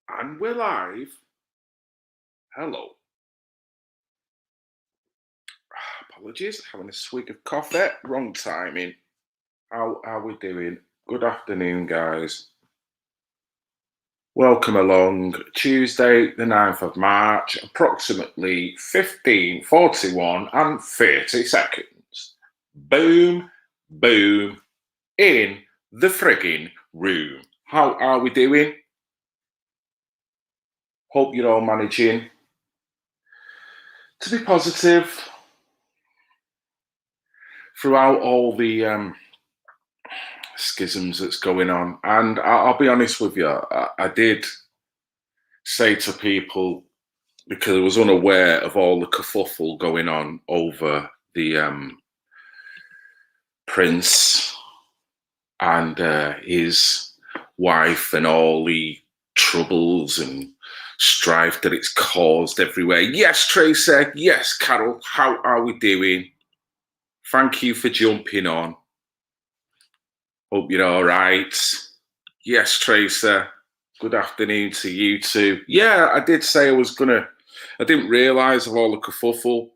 And we're live. Hello. Apologies, having a swig of coffee. Wrong timing. How are we doing? Good afternoon, guys. Welcome along. Tuesday, the 9th of March, approximately 15:41 and 30 seconds. Boom, boom, in the frigging room. How are we doing? Hope you're all managing to be positive throughout all the schisms that's going on. And I'll be honest with you, I did say to people, because I was unaware of all the kerfuffle going on over the prince and his wife and all the troubles and strife that it's caused everywhere. Yes, Tracy. Yes, Carol. How are we doing? Thank you for jumping on. Hope you're all right. Yes, Tracy. Good afternoon to you too. Yeah, I did say I didn't realise of all the kerfuffle.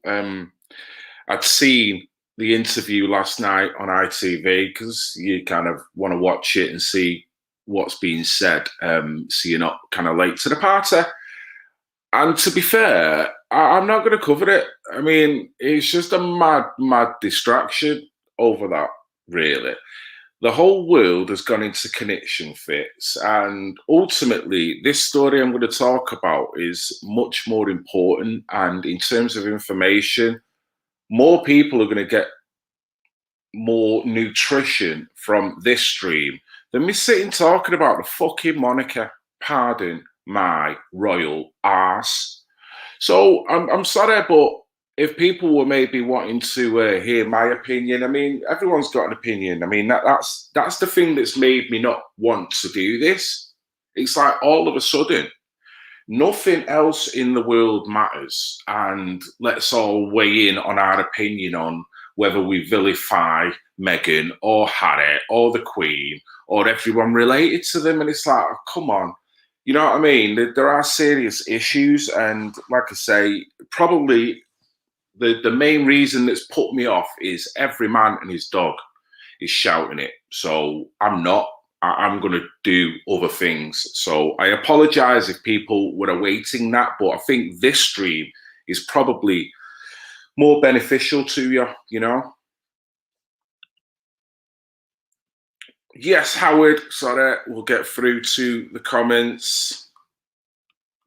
I'd seen the interview last night on ITV because you kind of want to watch it and see what's being said, so you're not kind of late to the party. And to be fair, I'm not going to cover it. I mean, it's just a mad distraction over that, really. The whole world has gone into connection fits, and ultimately this story I'm going to talk about is much more important, and in terms of information, more people are going to get more nutrition from this stream than me sitting talking about the fucking monarchy. Pardon my royal arse. So I'm sorry, but if people were maybe wanting to hear my opinion, I mean, everyone's got an opinion. I mean, that's the thing that's made me not want to do this. It's like all of a sudden, nothing else in the world matters, and let's all weigh in on our opinion on whether we vilify Meghan or Harry or the Queen or everyone related to them. And it's like, oh, come on. You know what I mean? There are serious issues, and like I say, probably the main reason that's put me off is every man and his dog is shouting it. So I'm not. I'm going to do other things. So I apologize if people were awaiting that, but I think this stream is probably more beneficial to you, you know? Yes, Howard. Sorry, we'll get through to the comments.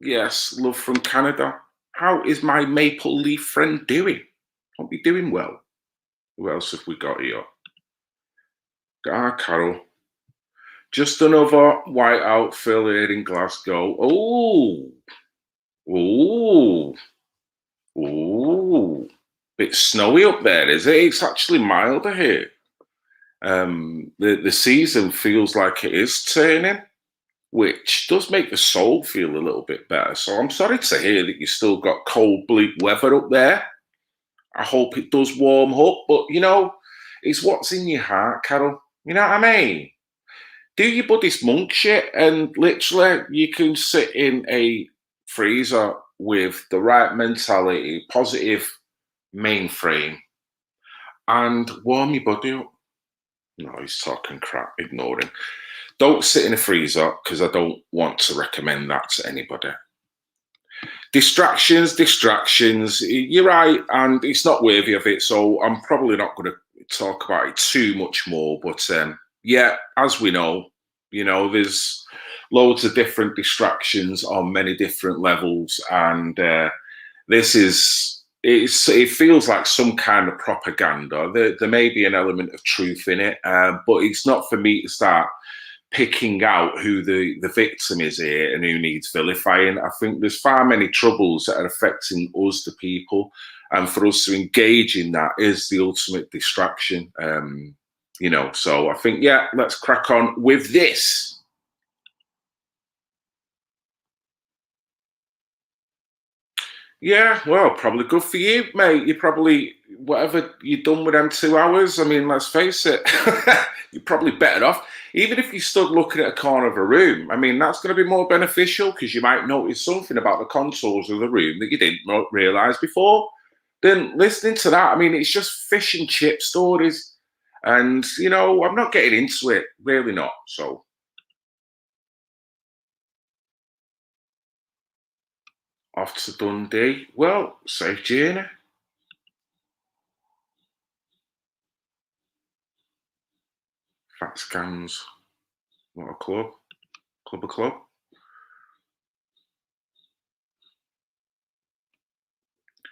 Yes, love from Canada. How is my maple leaf friend doing? Hope you're doing well. Who else have we got here? Carol. Just another whiteout fill here in Glasgow. Oh. Bit snowy up there, is it? It's actually milder here. The season feels like it is turning, which does make the soul feel a little bit better. So I'm sorry to hear that you still got cold, bleak weather up there. I hope it does warm up, but you know, it's what's in your heart, Carol. You know what I mean? Do your Buddhist monk shit, and literally you can sit in a freezer with the right mentality, positive mainframe, and warm your body up. No, he's talking crap. Ignore him. Don't sit in a freezer because I don't want to recommend that to anybody. Distractions. You're right, and it's not worthy of it. So I'm probably not going to talk about it too much more. But yeah, as we know, you know, there's loads of different distractions on many different levels, and it feels like some kind of propaganda. There may be an element of truth in it, but it's not for me to start picking out who the victim is here and who needs vilifying. I think there's far many troubles that are affecting us, the people, and for us to engage in that is the ultimate distraction. You know, so I think, yeah, let's crack on with this. Yeah, well, probably good for you, mate. You probably, whatever you've done with them 2 hours, I mean, let's face it, you're probably better off. Even if you stood looking at a corner of a room, I mean, that's going to be more beneficial because you might notice something about the contours of the room that you didn't realize before. Then listening to that, I mean, it's just fish and chip stories. And, I'm not getting into it, really not. So, off to Dundee. Well, safe journey. Fat scans. What a club. Club a club.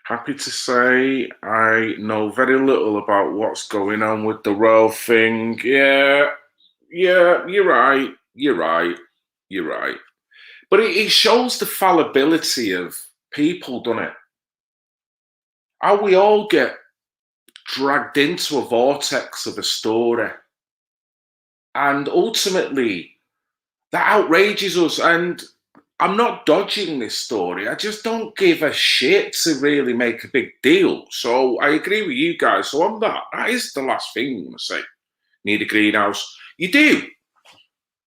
Happy to say I know very little about what's going on with the royal thing. Yeah, you're right. You're right. You're right. But it shows the fallibility of people, doesn't it? How we all get dragged into a vortex of a story. And ultimately, that outrages us. And I'm not dodging this story. I just don't give a shit to really make a big deal. So I agree with you guys. So on that, that is the last thing I say. Need a greenhouse. You do.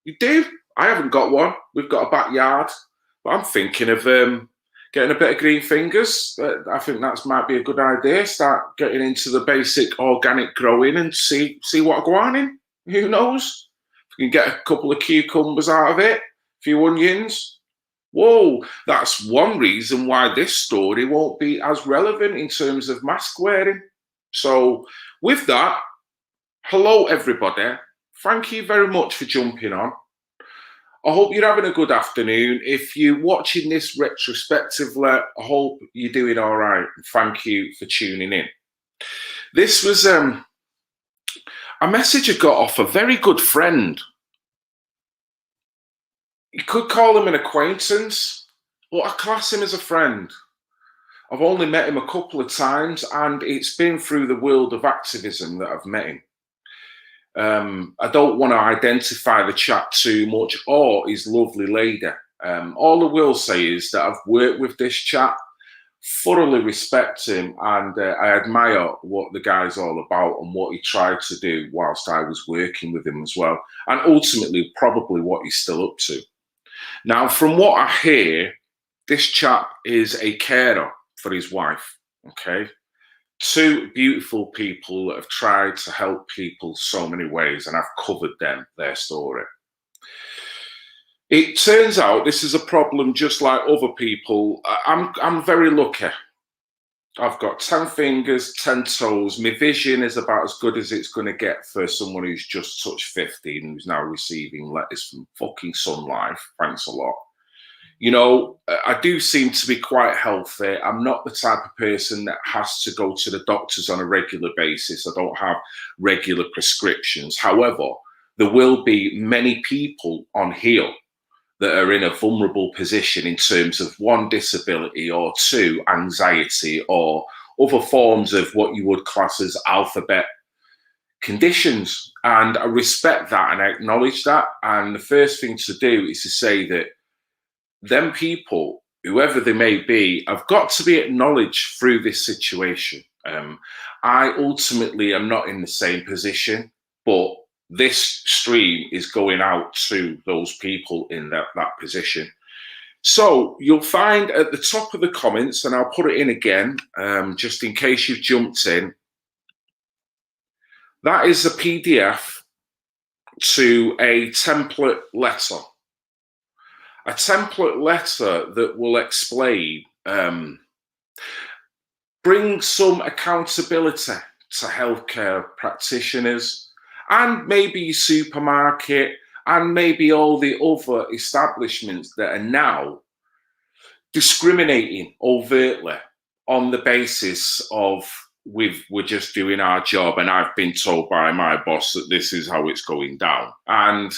You do. I haven't got one. We've got a backyard. But I'm thinking of getting a bit of green fingers. I think that might be a good idea. Start getting into the basic organic growing and see what I go on in. Who knows? If you can get a couple of cucumbers out of it, a few onions. Whoa, that's one reason why this story won't be as relevant in terms of mask wearing. So, with that, hello everybody. Thank you very much for jumping on. I hope you're having a good afternoon. If you're watching this retrospectively, I hope you're doing all right. Thank you for tuning in. This was a message I got off a very good friend. You could call him an acquaintance, but I class him as a friend. I've only met him a couple of times, and it's been through the world of activism that I've met him. I don't want to identify the chap too much or his lovely lady. All I will say is that I've worked with this chap, thoroughly respect him, and I admire what the guy's all about and what he tried to do whilst I was working with him as well, and ultimately probably what he's still up to. Now, from what I hear, this chap is a carer for his wife, okay? Two beautiful people that have tried to help people so many ways, and I've covered their story. It turns out this is a problem just like other people. I'm very lucky. I've got 10 fingers, 10 toes. My vision is about as good as it's going to get for someone who's just touched 50 and who's now receiving letters from fucking Sun Life. Thanks a lot. I do seem to be quite healthy. I'm not the type of person that has to go to the doctors on a regular basis. I don't have regular prescriptions. However, there will be many people on here that are in a vulnerable position in terms of one, disability, or two, anxiety, or other forms of what you would class as alphabet conditions. And I respect that and I acknowledge that. And the first thing to do is to say that them people, whoever they may be, have got to be acknowledged through this situation. I ultimately am not in the same position, but this stream is going out to those people in that position. So you'll find at the top of the comments, and I'll put it in again, just in case you've jumped in, that is a PDF to a template letter. A template letter that will explain, bring some accountability to healthcare practitioners and maybe your supermarket and maybe all the other establishments that are now discriminating overtly on the basis of we're just doing our job and I've been told by my boss that this is how it's going down. And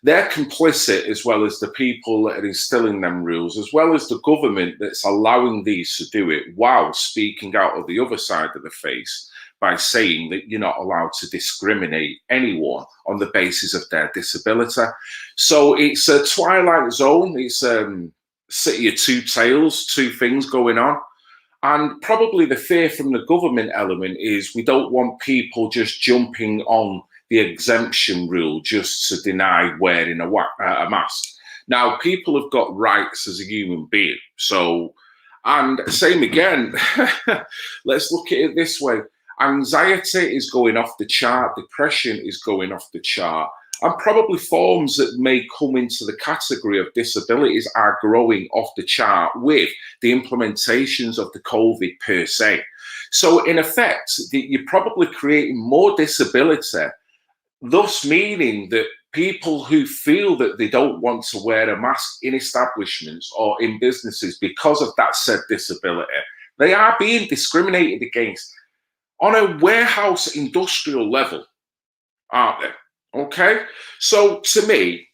they're complicit, as well as the people that are instilling them rules, as well as the government that's allowing these to do it while speaking out of the other side of the face by saying that you're not allowed to discriminate anyone on the basis of their disability. So it's a twilight zone. It's city of two tales, two things going on. And probably the fear from the government element is we don't want people just jumping on the exemption rule just to deny wearing a mask. Now, people have got rights as a human being. So, and same again, let's look at it this way. Anxiety is going off the chart, depression is going off the chart, and probably forms that may come into the category of disabilities are growing off the chart with the implementations of the COVID per se. So in effect, you're probably creating more disability, thus meaning that people who feel that they don't want to wear a mask in establishments or in businesses because of that said disability, they are being discriminated against on a warehouse industrial level, aren't they? Okay, so to me,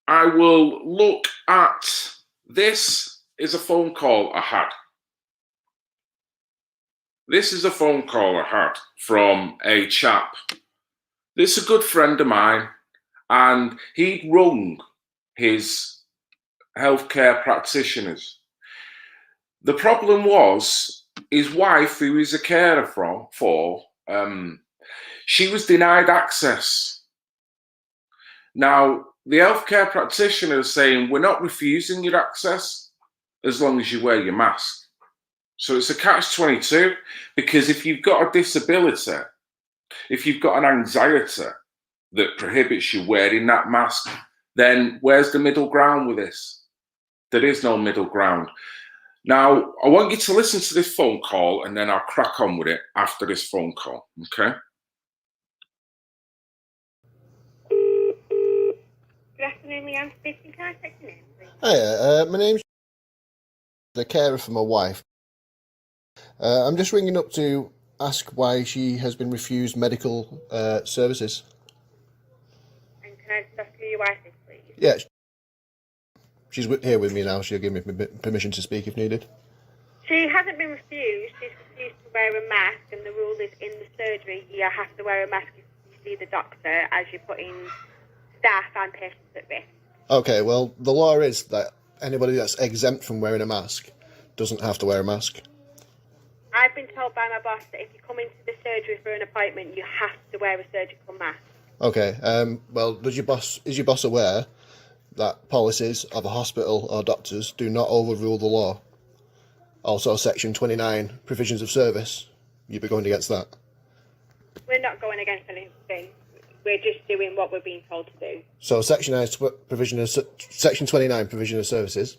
I will look at this is a phone call I had. This is a phone call I had from a chap. This is a good friend of mine, and he'd rung his healthcare practitioners. The problem was his wife, who he's a carer for, she was denied access. Now, the healthcare practitioner is saying, we're not refusing your access as long as you wear your mask. So it's a catch-22, because if you've got a disability, if you've got an anxiety that prohibits you wearing that mask, then where's the middle ground with this? There is no middle ground. Now, I want you to listen to this phone call, and then I'll crack on with it after this phone call, okay? Good afternoon, Leanne speaking. Can I take your name, please? Hi, my name's the carer for my wife. I'm just ringing up to ask why she has been refused medical services. And can I just ask who your wife is, please? Yeah, she's here with me now. She'll give me permission to speak if needed. She hasn't been refused. She's refused to wear a mask, and the rule is in the surgery you have to wear a mask if you see the doctor, as you're putting staff and patients at risk. Okay, well, the law is that anybody that's exempt from wearing a mask doesn't have to wear a mask. I've been told by my boss that if you come into the surgery for an appointment, you have to wear a surgical mask. Okay, well, is your boss aware that policies of a hospital or doctors do not overrule the law? Also, Section 29, provisions of service, you'd be going against that? We're not going against anything. We're just doing what we're being told to do. So, Section 29, provision of services.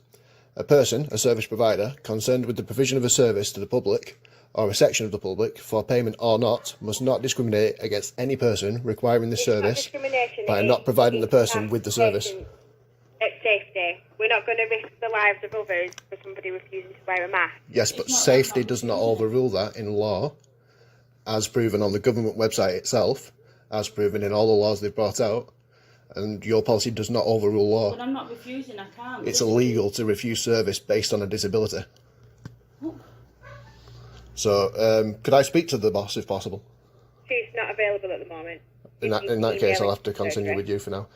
A person, a service provider, concerned with the provision of a service to the public or a section of the public for payment or not, must not discriminate against any person requiring the service by not providing the person with the service. It's safety. We're not going to risk the lives of others for somebody refusing to wear a mask. Yes, but safety does not overrule that in law, as proven on the government website itself, as proven in all the laws they've brought out. And your policy does not overrule law. But I'm not refusing, I can't. It's illegal to refuse service based on a disability. So, could I speak to the boss if possible? She's not available at the moment. In that case, I'll have to continue with you for now.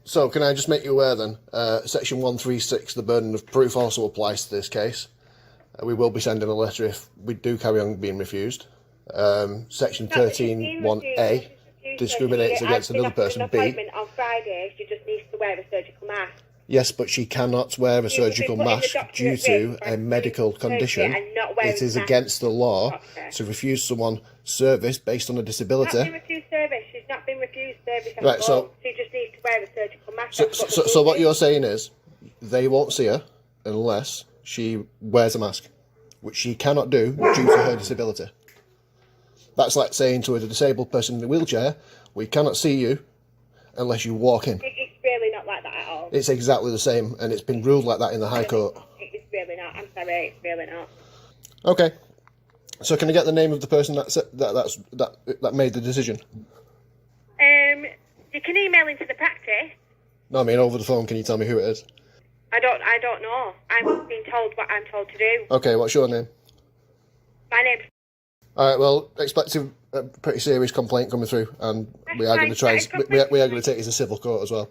So, can I just make you aware then, Section 136, the burden of proof also applies to this case. We will be sending a letter if we do carry on being refused. Section 13(1)(a) discriminates against another person. B. On Friday, she just needs to wear a surgical mask. Yes, but she cannot wear a surgical mask due to a medical condition. It is against the law to refuse someone service based on a disability. She's not been refused service. She's not been refused service at Right, all. so She just needs to wear a surgical mask. So what you're saying is they won't see her unless she wears a mask, which she cannot do due to her disability. That's like saying to a disabled person in a wheelchair, we cannot see you unless you walk in. It's really not like that at all. It's exactly the same, and it's been ruled like that in the High Court. It's really not. I'm sorry, it's really not. Okay. So can I get the name of the person that made the decision? You can email into the practice. No, I mean over the phone. Can you tell me who it is? I don't know. I'm being told what I'm told to do. Okay, what's your name? My name's... All right. Well, expect a pretty serious complaint coming through, and we are going to try. We are going to take it to civil court as well.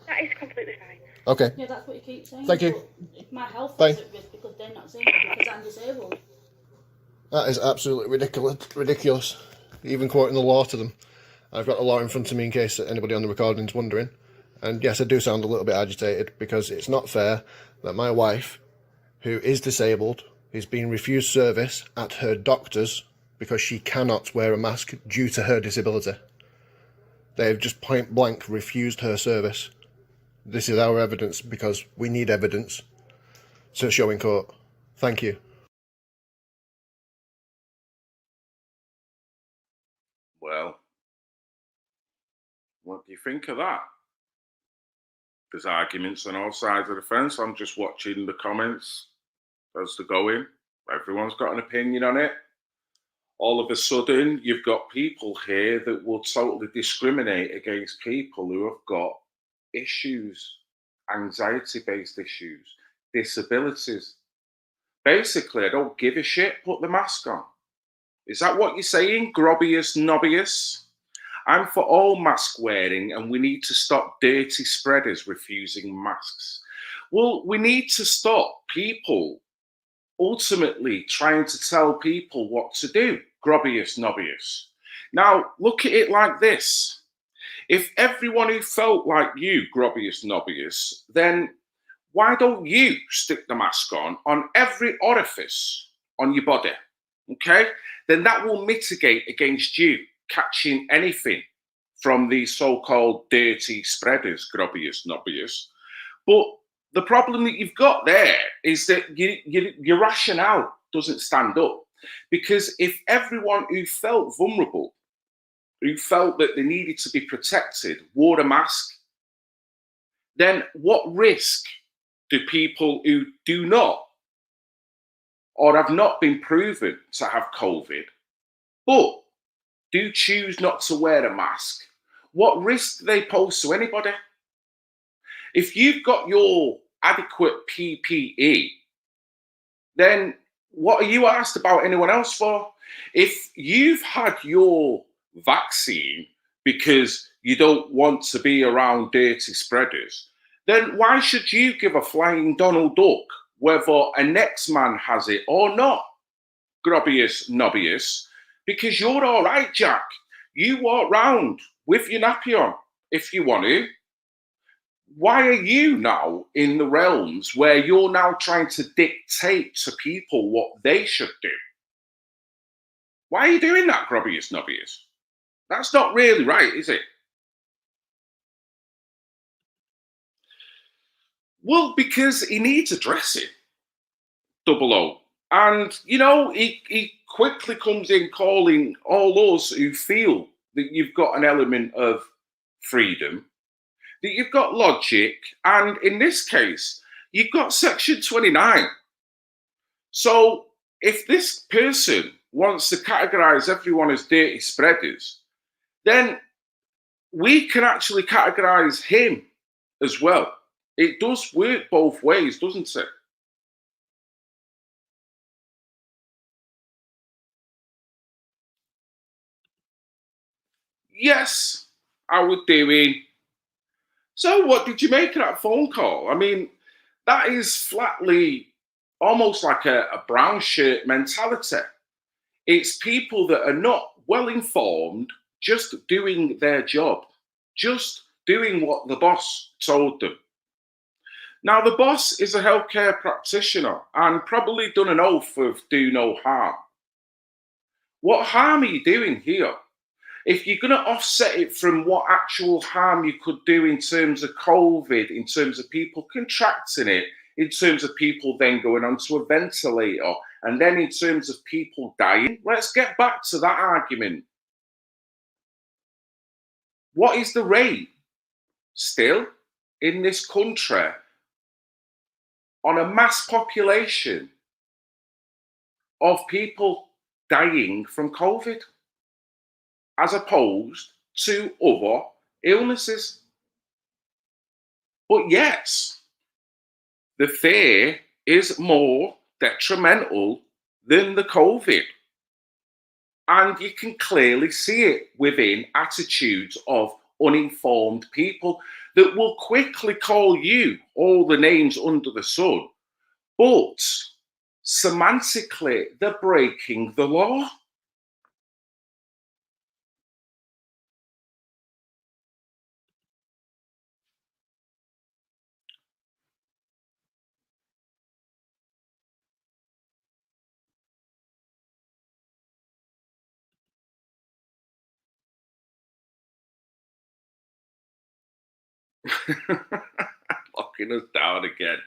That is completely fine. Okay. Yeah, that's what you keep saying. Thank you. But if my health Bye. is at risk because they're not saying it because I'm disabled. That is absolutely ridiculous. Even quoting the law to them. I've got the law in front of me in case anybody on the recording is wondering. And yes, I do sound a little bit agitated because it's not fair that my wife, who is disabled, is being refused service at her doctor's because she cannot wear a mask due to her disability. They have just point blank refused her service. This is our evidence because we need evidence to show in court. Thank you. Well, what do you think of that? There's arguments on all sides of the fence. I'm just watching the comments as they're going. Everyone's got an opinion on it. All of a sudden, you've got people here that will totally discriminate against people who have got issues, anxiety-based issues, disabilities. Basically, I don't give a shit, put the mask on. Is that what you're saying, Grobbius Nobbius? I'm for all mask wearing and we need to stop dirty spreaders refusing masks. Well, we need to stop people ultimately trying to tell people what to do, Grobbius Nobbius. Now, look at it like this. If everyone who felt like you, Grobbius Nobbius, then why don't you stick the mask on every orifice on your body? Okay? Then that will mitigate against you catching anything from these so-called dirty spreaders, Grobbius Nobbius. But the problem that you've got there is that your rationale doesn't stand up. Because if everyone who felt vulnerable, who felt that they needed to be protected, wore a mask, then what risk do people who do not or have not been proven to have COVID, but do choose not to wear a mask, what risk do they pose to anybody? If you've got your adequate PPE, then what are you asked about anyone else for? If you've had your vaccine because you don't want to be around dirty spreaders, then why should you give a flying Donald Duck whether a next man has it or not, Grobbius Nobbius? Because you're all right, Jack. You walk round with your nappy on if you want to. Why are you now in the realms where you're now trying to dictate to people what they should do? Why are you doing that, Grobbius Nobbius? That's not really right, is it? Well, because he needs addressing, Double O. And, you know, he quickly comes in calling all us who feel that you've got an element of freedom, that you've got logic, and in this case, you've got Section 29. So if this person wants to categorize everyone as dirty spreaders, then we can actually categorize him as well. It does work both ways, doesn't it? Yes, I would doing. So what did you make of that phone call? I mean, that is flatly almost like a brown shirt mentality. It's people that are not well informed, just doing their job, just doing what the boss told them. Now, the boss is a healthcare practitioner and probably done an oath of do no harm. What harm are you doing here? If you're going to offset it from what actual harm you could do in terms of COVID, in terms of people contracting it, in terms of people then going onto a ventilator, and then in terms of people dying, let's get back to that argument. What is the rate still in this country on a mass population of people dying from COVID as opposed to other illnesses? But yes, the fear is more detrimental than the COVID. And you can clearly see it within attitudes of uninformed people that will quickly call you all the names under the sun, but semantically, they're breaking the law. Locking us down again.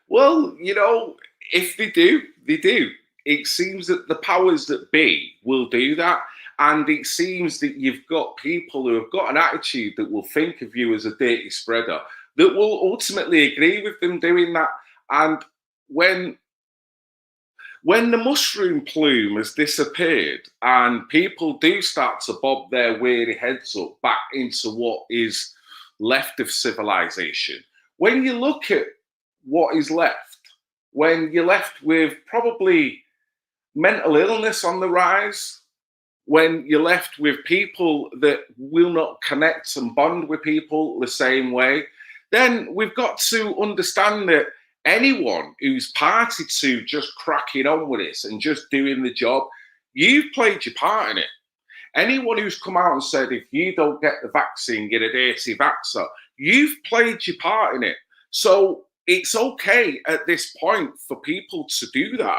Well, you know, if they do, they do. It seems that the powers that be will do that. And it seems that you've got people who have got an attitude that will think of you as a dirty spreader, that will ultimately agree with them doing that. And when the mushroom plume has disappeared and people do start to bob their weary heads up back into what is left of civilization, when you look at what is left, when you're left with probably mental illness on the rise, when you're left with people that will not connect and bond with people the same way, then we've got to understand that anyone who's party to just cracking on with this and just doing the job, you've played your part in it. Anyone who's come out and said, if you don't get the vaccine, you're a dirty vaxxer, you've played your part in it. So it's okay at this point for people to do that.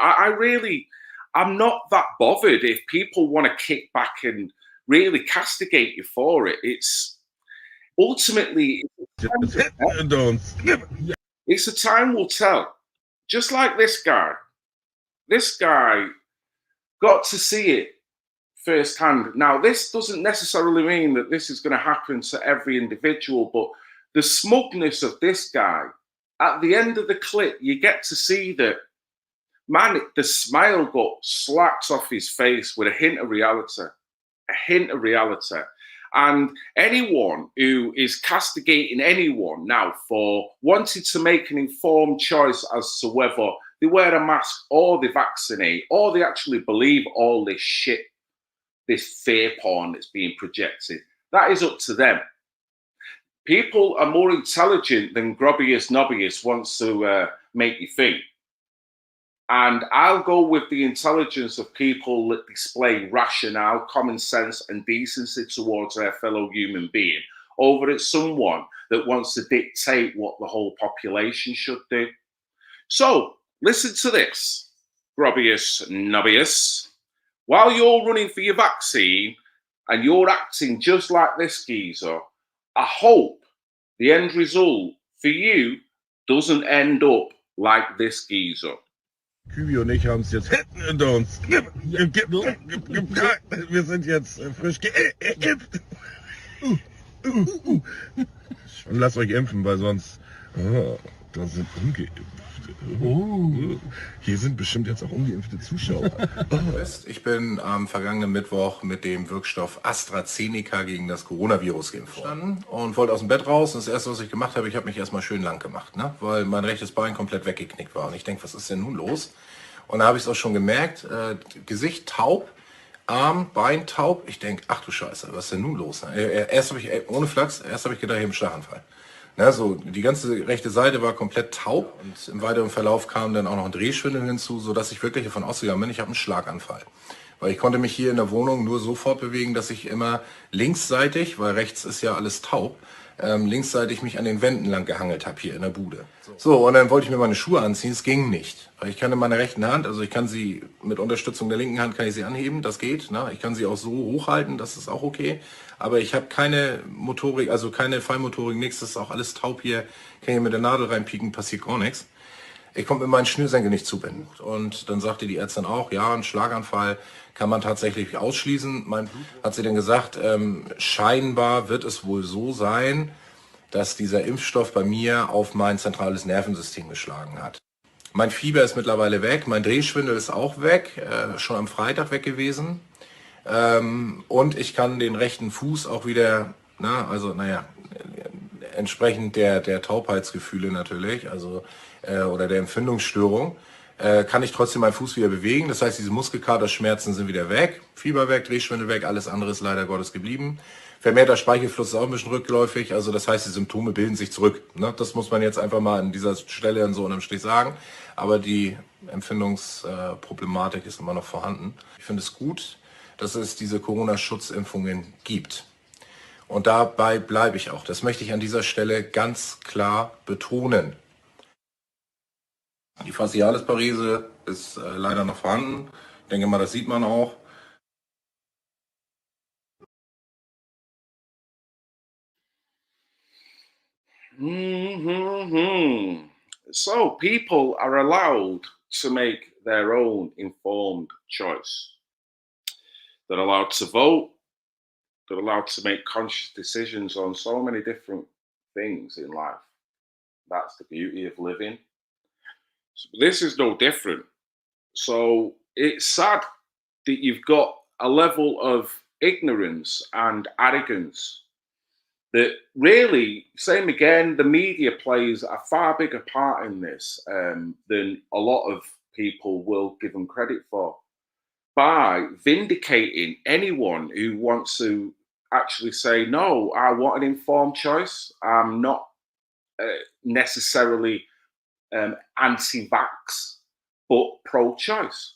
I'm not that bothered if people want to kick back and really castigate you for it. It's ultimately, it's a time will tell. Just like this guy got to see it firsthand. Now, this doesn't necessarily mean that this is going to happen to every individual, but the smugness of this guy, at the end of the clip, you get to see that, man, the smile got slapped off his face with a hint of reality. And anyone who is castigating anyone now for wanting to make an informed choice as to whether they wear a mask or they vaccinate or they actually believe all this shit, this fear porn that's being projected, that is up to them. People are more intelligent than Grobius Nobius wants to make you think. And I'll go with the intelligence of people that display rationale, common sense, and decency towards their fellow human being over at someone that wants to dictate what the whole population should do. So, listen to this, Grobius Nobius. While you're running for your vaccine and you're acting just like this geezer, I hope the end result for you doesn't end up like this geezer. Kübi und ich haben es jetzt hinter uns. Wir sind jetzt frisch geimpft. Und lasst euch impfen, weil sonst... Oh, da sind Ungeimpfte. Hier sind bestimmt jetzt auch ungeimpfte Zuschauer. Ich bin am vergangenen Mittwoch mit dem Wirkstoff AstraZeneca gegen das Coronavirus geimpft worden und wollte aus dem Bett raus. Und das erste, was ich gemacht habe, ich habe mich erstmal schön lang gemacht, ne? Weil mein rechtes Bein komplett weggeknickt war. Und ich denke, was ist denn nun los? Und da habe ich es auch schon gemerkt, Gesicht taub, Arm, Bein taub. Ich denke, ach du Scheiße, was ist denn nun los? Erst habe ich, ohne Flachs, gedacht, ich habe einen Schlaganfall. Na, so, die ganze rechte Seite war komplett taub und im weiteren Verlauf kam dann auch noch ein Drehschwindel hinzu, sodass ich wirklich davon ausgegangen bin, ich habe einen Schlaganfall. Weil ich konnte mich hier in der Wohnung nur so fortbewegen, dass ich immer linksseitig, weil rechts ist ja alles taub, linksseitig mich an den Wänden lang gehangelt habe hier in der Bude. So, und dann wollte ich mir meine Schuhe anziehen, es ging nicht. Weil ich kann in meiner rechten Hand, also ich kann sie mit Unterstützung der linken Hand, kann ich sie anheben, das geht. Ne? Ich kann sie auch so hochhalten, das ist auch okay. Aber ich habe keine Motorik, also keine Feinmotorik, nichts, das ist auch alles taub hier. Kann hier mit der Nadel reinpieken, passiert gar nichts. Ich konnte mit meinen Schnürsenkel nicht zubinden. Und dann sagte die Ärztin auch, ja, ein Schlaganfall kann man tatsächlich ausschließen. Hat sie dann gesagt, scheinbar wird es wohl so sein, dass dieser Impfstoff bei mir auf mein zentrales Nervensystem geschlagen hat. Mein Fieber ist mittlerweile weg, mein Drehschwindel ist auch weg, schon am Freitag weg gewesen. Und ich kann den rechten Fuß auch wieder, entsprechend der Taubheitsgefühle natürlich, also oder der Empfindungsstörung, kann ich trotzdem meinen Fuß wieder bewegen. Das heißt, diese Muskelkaterschmerzen sind wieder weg, Fieber weg, Drehschwindel weg, alles andere ist leider Gottes geblieben. Vermehrter Speichelfluss ist auch ein bisschen rückläufig, also das heißt, die Symptome bilden sich zurück. Ne? Das muss man jetzt einfach mal an dieser Stelle in so einem Strich sagen. Aber die Empfindungsproblematik ist immer noch vorhanden. Ich finde es gut, dass es diese Corona-Schutzimpfungen gibt. Und dabei bleibe ich auch. Das möchte ich an dieser Stelle ganz klar betonen. Die Facialis-Parise ist leider noch vorhanden. Ich denke mal, das sieht man auch. So people are allowed to make their own informed choice. They're allowed to vote. They're allowed to make conscious decisions on so many different things in life. That's the beauty of living. So this is no different. So it's sad that you've got a level of ignorance and arrogance that really, same again, the media plays a far bigger part in this than a lot of people will give them credit for, by vindicating anyone who wants to actually say, no, I want an informed choice. I'm not necessarily anti-vax, but pro-choice.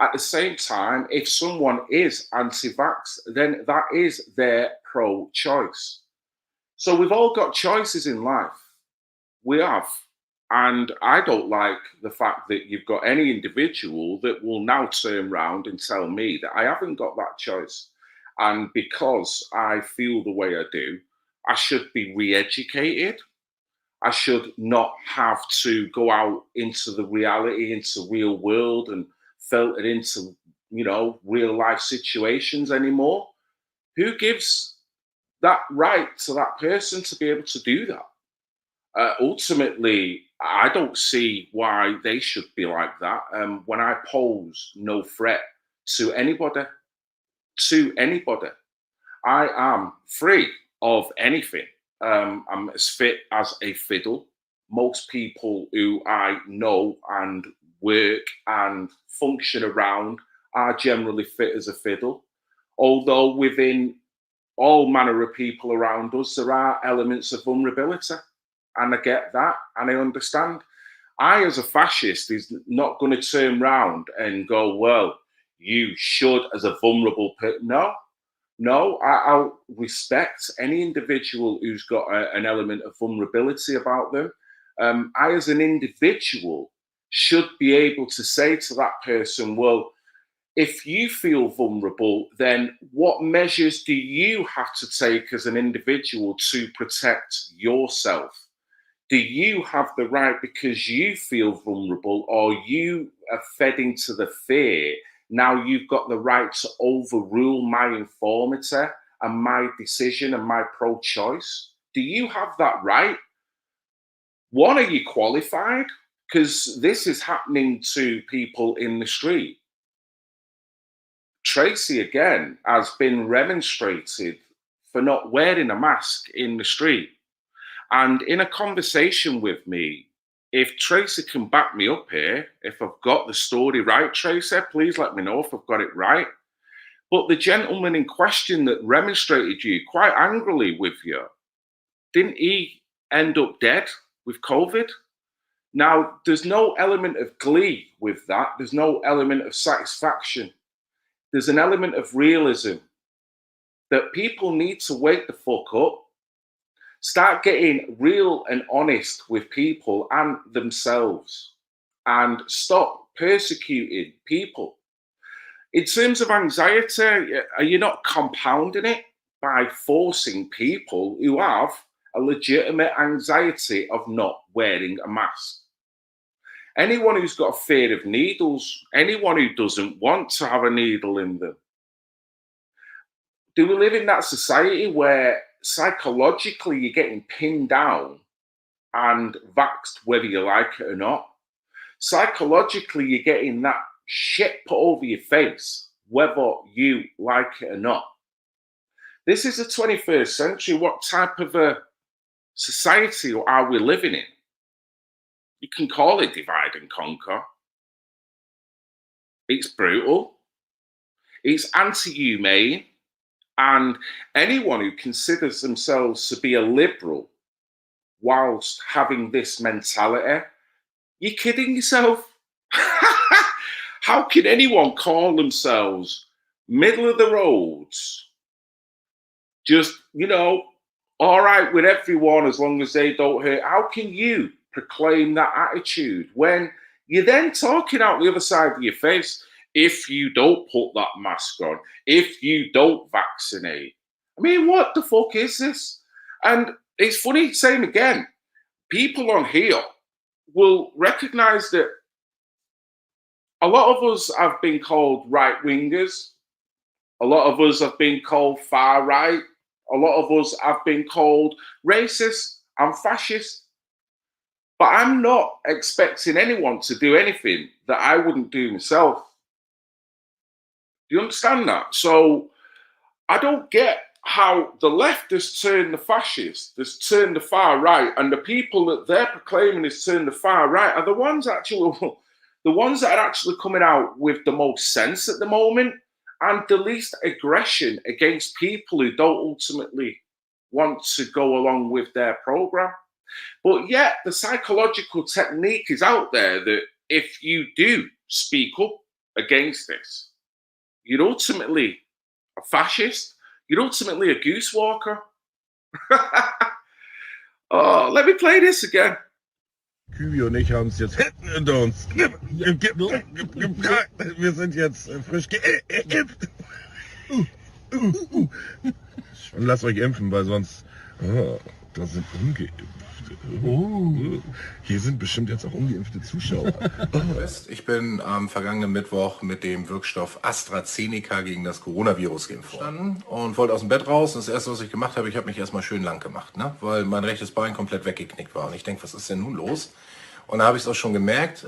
At the same time, if someone is anti-vax, then that is their pro-choice. So we've all got choices in life. We have. And I don't like the fact that you've got any individual that will now turn around and tell me that I haven't got that choice. And because I feel the way I do, I should be re-educated. I should not have to go out into the reality, into real world and filter into, real life situations anymore. Who gives that right to that person to be able to do that? Ultimately, I don't see why they should be like that. When I pose no threat to anybody, I am free of anything. I'm as fit as a fiddle. Most people who I know and work and function around are generally fit as a fiddle. Although within all manner of people around us, there are elements of vulnerability. And I get that, and I understand. I, as a fascist, is not going to turn round and go, well, you should, as a vulnerable person. No, I'll respect any individual who's got an element of vulnerability about them. I, as an individual, should be able to say to that person, well, if you feel vulnerable, then what measures do you have to take as an individual to protect yourself? Do you have the right, because you feel vulnerable or you are fed into the fear, now you've got the right to overrule my informity and my decision and my pro-choice? Do you have that right? One, are you qualified? Because this is happening to people in the street. Tracy, again, has been remonstrated for not wearing a mask in the street. And in a conversation with me, if Tracy can back me up here, if I've got the story right, Tracy, please let me know if I've got it right. But the gentleman in question that remonstrated you quite angrily with you, didn't he end up dead with COVID? Now, there's no element of glee with that. There's no element of satisfaction. There's an element of realism that people need to wake the fuck up. Start getting real and honest with people and themselves, and stop persecuting people. In terms of anxiety, are you not compounding it by forcing people who have a legitimate anxiety of not wearing a mask? Anyone who's got a fear of needles, anyone who doesn't want to have a needle in them. Do we live in that society where psychologically you're getting pinned down and vaxxed whether you like it or not? Psychologically, you're getting that shit put over your face whether you like it or not. This is the 21st century. What type of a society are we living in? You can call it divide and conquer. It's brutal. It's anti-humane. And anyone who considers themselves to be a liberal whilst having this mentality, you're kidding yourself. How can anyone call themselves middle of the roads, just, all right with everyone as long as they don't hurt? How can you proclaim that attitude when you're then talking out the other side of your face? If you don't put that mask on, if you don't vaccinate. I mean, what the fuck is this? And it's funny, same again, people on here will recognize that a lot of us have been called right-wingers. A lot of us have been called far right. A lot of us have been called racist and fascist. But I'm not expecting anyone to do anything that I wouldn't do myself. Do you understand that? So I don't get how the left has turned the fascist, has turned the far right, and the people that they're proclaiming has turned the far right are the ones that are actually coming out with the most sense at the moment and the least aggression against people who don't ultimately want to go along with their program. But yet the psychological technique is out there that if you do speak up against this, you're ultimately a fascist. You're ultimately a goose walker. Oh, let me play this again. Kübi und ich haben es jetzt hinter uns. Wir sind jetzt frisch geimpft. Und lasst euch impfen, weil sonst... Oh, da sind Ungeimpfte. Hier sind bestimmt jetzt auch ungeimpfte Zuschauer. Ich bin am vergangenen Mittwoch mit dem Wirkstoff AstraZeneca gegen das Coronavirus geimpft worden und wollte aus dem Bett raus. Und das erste, was ich gemacht habe, ich habe mich erstmal schön lang gemacht, ne? Weil mein rechtes Bein komplett weggeknickt war. Und ich denke, was ist denn nun los? Und da habe ich es auch schon gemerkt,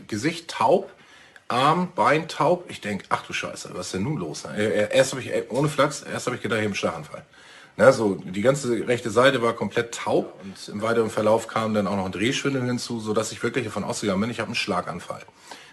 Gesicht taub, Arm, Bein taub. Ich denke, ach du Scheiße, was ist denn nun los? Erst habe ich, ohne Flachs, erst habe ich gedacht, ich habe einen Schlaganfall. Na, so, die ganze rechte Seite war komplett taub und im weiteren Verlauf kam dann auch noch ein Drehschwindel hinzu, sodass ich wirklich davon ausgegangen bin, ich habe einen Schlaganfall.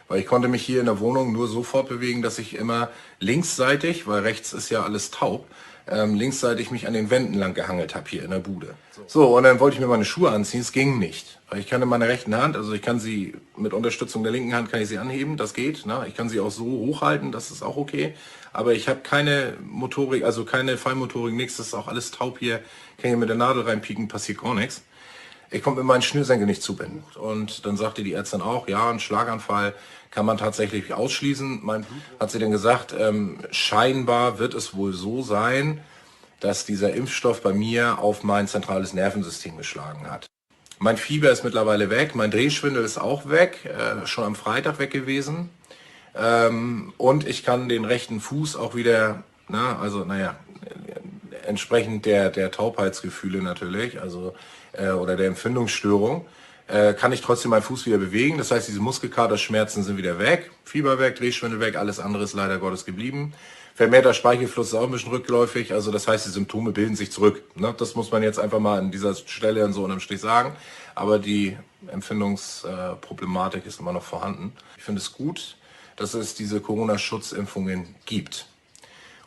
Weil ich konnte mich hier in der Wohnung nur so fortbewegen, dass ich immer linksseitig, weil rechts ist ja alles taub, linksseitig mich an den Wänden lang gehangelt habe hier in der Bude. So, und dann wollte ich mir meine Schuhe anziehen, es ging nicht. Weil ich kann in meiner rechten Hand, also ich kann sie mit Unterstützung der linken Hand, kann ich sie anheben, das geht. Ne? Ich kann sie auch so hochhalten, das ist auch okay. Aber ich habe keine Motorik, also keine Feinmotorik, nichts, das ist auch alles taub hier. Kann hier mit der Nadel reinpieken, passiert gar nichts. Ich konnte mir meinen Schnürsenkel nicht zubinden. Und dann sagte die Ärztin auch, ja, ein Schlaganfall kann man tatsächlich ausschließen. Hat sie dann gesagt, scheinbar wird es wohl so sein, dass dieser Impfstoff bei mir auf mein zentrales Nervensystem geschlagen hat. Mein Fieber ist mittlerweile weg, mein Drehschwindel ist auch weg, schon am Freitag weg gewesen. Und ich kann den rechten Fuß auch wieder, entsprechend der Taubheitsgefühle natürlich, also oder der Empfindungsstörung, kann ich trotzdem meinen Fuß wieder bewegen. Das heißt, diese Muskelkaterschmerzen sind wieder weg, Fieber weg, Drehschwindel weg, alles andere ist leider Gottes geblieben. Vermehrter Speichelfluss ist auch ein bisschen rückläufig, also das heißt, die Symptome bilden sich zurück. Ne? Das muss man jetzt einfach mal an dieser Stelle so unterm Strich sagen. Aber die Empfindungsproblematik ist immer noch vorhanden. Ich finde es gut, dass es diese Corona-Schutzimpfungen gibt.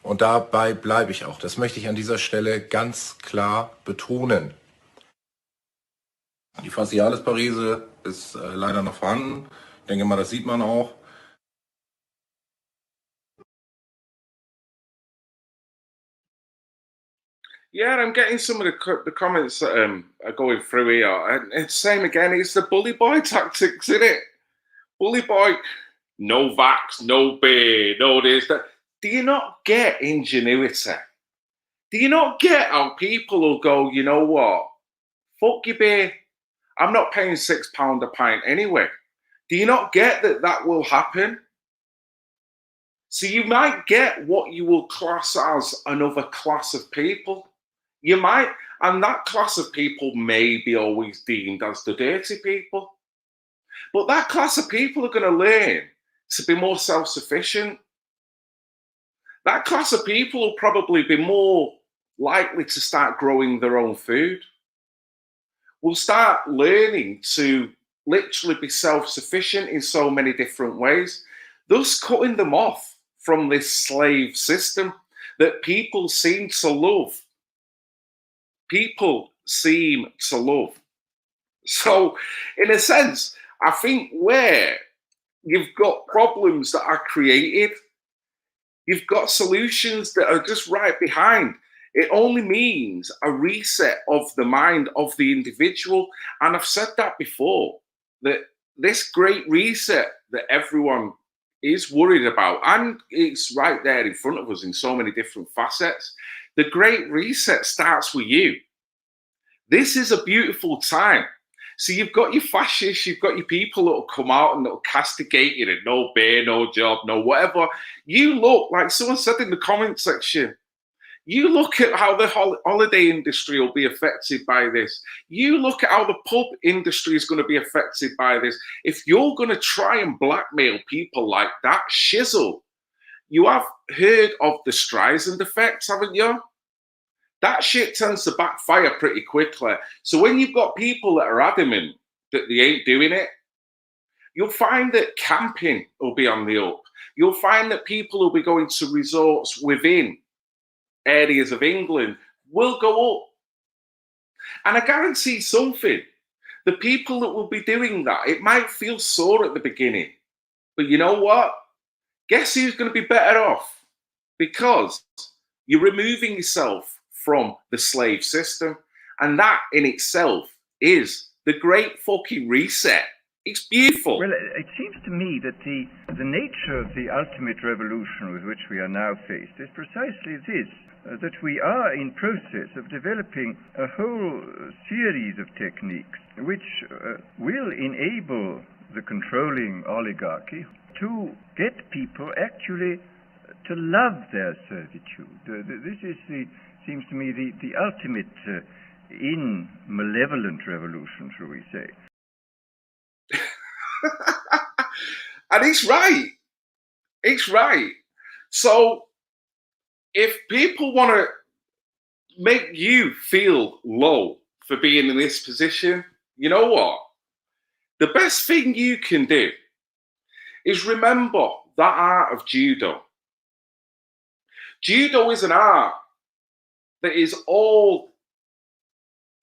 Und dabei bleibe ich auch. Das möchte ich an dieser Stelle ganz klar betonen. Die Facialis-Parese ist leider noch vorhanden. Ich denke mal, das sieht man auch. Yeah, I'm getting some of the comments that are going through here. And it's same again, it's the bully boy tactics, isn't it? Bully boy, no vax, no beer, no this, that. Do you not get ingenuity? Do you not get how people will go, you know what? Fuck your beer. I'm not paying £6 a pint anyway. Do you not get that that will happen? So you might get what you will class as another class of people. You might, and that class of people may be always deemed as the dirty people. But that class of people are going to learn to be more self-sufficient. That class of people will probably be more likely to start growing their own food. Will start learning to literally be self-sufficient in so many different ways, thus cutting them off from this slave system. that people seem to love. People seem to love. So, in a sense, I think where you've got problems that are created, you've got solutions that are just right behind. It only means a reset of the mind of the individual. And I've said that before, that this great reset that everyone is worried about, and it's right there in front of us in so many different facets, the great reset starts with you. This is a beautiful time. So you've got your fascists, you've got your people that will come out and that will castigate you, and no beer, no job, no whatever. You look, like someone said in the comment section, you look at how the holiday industry will be affected by this. You look at how the pub industry is going to be affected by this. If you're going to try and blackmail people like that, shizzle. You have heard of the Streisand effect, haven't you? That shit tends to backfire pretty quickly. So when you've got people that are adamant that they ain't doing it, you'll find that camping will be on the up. You'll find that people will be going to resorts within areas of England will go up. And I guarantee something, the people that will be doing that, it might feel sore at the beginning, but you know what? Guess who's going to be better off? Because you're removing yourself from the slave system. And that in itself is the great fucking reset. It's beautiful. Well, it seems to me that the nature of the ultimate revolution with which we are now faced is precisely this, that we are in process of developing a whole series of techniques which will enable the controlling oligarchy to get people actually to love their servitude. This is seems to me the ultimate in malevolent revolution, shall we say. And it's right. It's right. So if people want to make you feel low for being in this position, you know what? The best thing you can do is remember that art of judo. Judo is an art that is all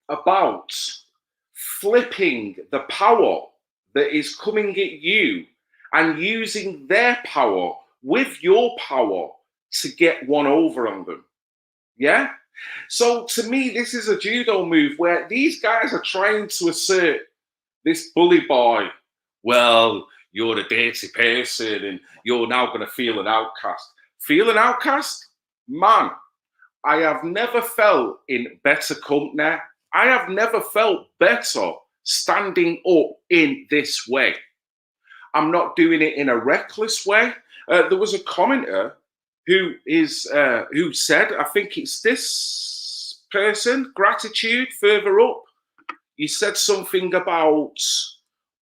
about flipping the power that is coming at you and using their power with your power to get one over on them. Yeah? So to me, this is a judo move where these guys are trying to assert this bully boy, well, you're a dirty person and you're now going to feel an outcast. Feel an outcast? Man, I have never felt in better company. I have never felt better standing up in this way. I'm not doing it in a reckless way. There was a commenter who said, I think it's this person, gratitude, further up. You said something about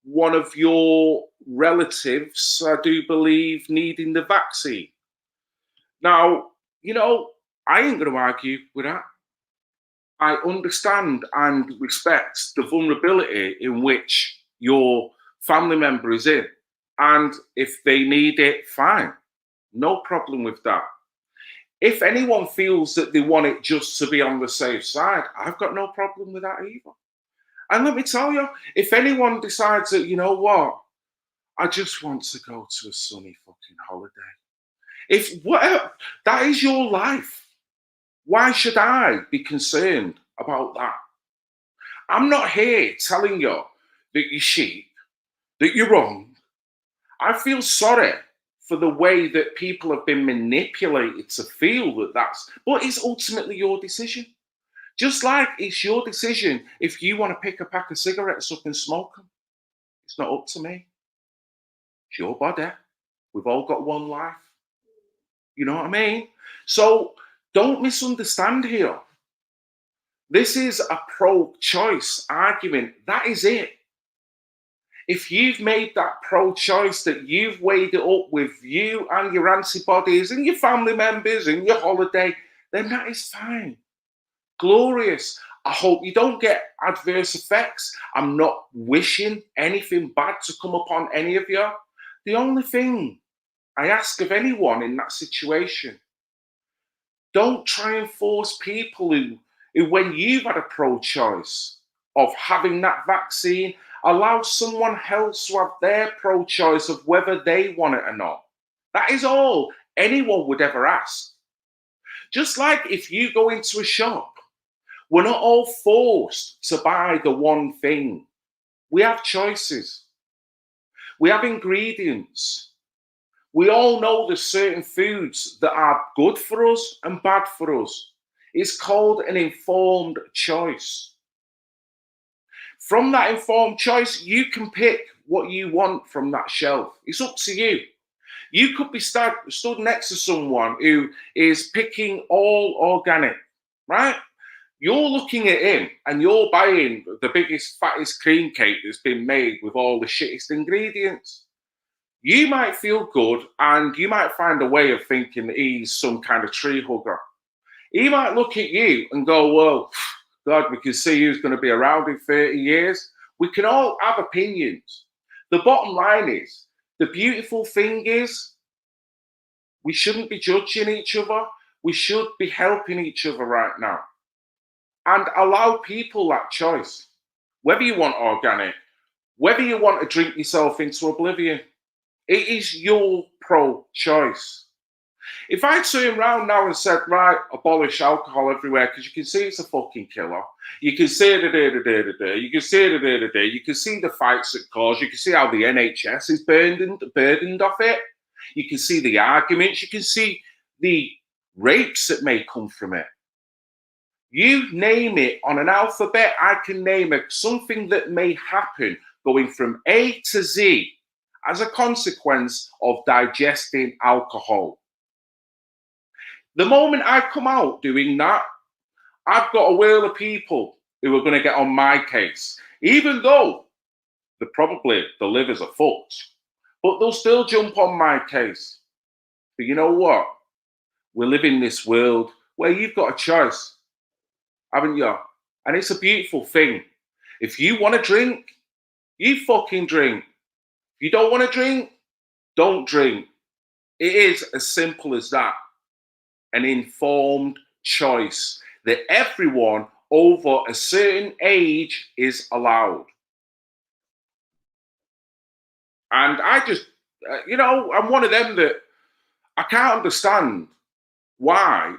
one of your relatives, I do believe, needing the vaccine. Now, you know, I ain't going to argue with that. I understand and respect the vulnerability in which your family member is in. And if they need it, fine. No problem with that. If anyone feels that they want it just to be on the safe side, I've got no problem with that either. And let me tell you, if anyone decides that, you know what, I just want to go to a sunny fucking holiday. If whatever, that is your life. Why should I be concerned about that? I'm not here telling you that you're sheep, that you're wrong. I feel sorry for the way that people have been manipulated to feel that that's, but it's ultimately your decision. Just like it's your decision if you want to pick a pack of cigarettes up and smoke them. It's not up to me. It's your body. We've all got one life. You know what I mean? So don't misunderstand here. This is a pro-choice argument. That is it. If you've made that pro-choice, that you've weighed it up with you and your antibodies and your family members and your holiday, then that is fine. Glorious. I hope you don't get adverse effects. I'm not wishing anything bad to come upon any of you. The only thing I ask of anyone in that situation, Don't try and force people who when you've had a pro-choice of having that vaccine, allow someone else to have their pro-choice of whether they want it or not. That is all anyone would ever ask. Just like if you go into a shop, we're not all forced to buy the one thing. We have choices. We have ingredients. We all know there's certain foods that are good for us and bad for us. It's called an informed choice. From that informed choice, you can pick what you want from that shelf. It's up to you. You could be stood next to someone who is picking all organic, right? You're looking at him and you're buying the biggest, fattest cream cake that's been made with all the shittest ingredients. You might feel good and you might find a way of thinking that he's some kind of tree hugger. He might look at you and go, well, God, we can see who's going to be around in 30 years. We can all have opinions. The bottom line is, the beautiful thing is, we shouldn't be judging each other. We should be helping each other right now. And allow people that choice. Whether you want organic, whether you want to drink yourself into oblivion, it is your pro-choice. If I turn around now and said, right, abolish alcohol everywhere, because you can see it's a fucking killer. You can see you can see you can see the fights it caused. You can see how the NHS is burdened off it. You can see the arguments. You can see the rapes that may come from it. You name it on an alphabet, I can name it something that may happen going from A to Z as a consequence of digesting alcohol. The moment I come out doing that, I've got a wheel of people who are going to get on my case, even though the livers are fucked, but they'll still jump on my case. But you know what? We live in this world where you've got a choice, haven't you? And it's a beautiful thing. If you want to drink, you fucking drink. If you don't want to drink, don't drink. It is as simple as that. An informed choice that everyone over a certain age is allowed. And I just, I'm one of them that I can't understand why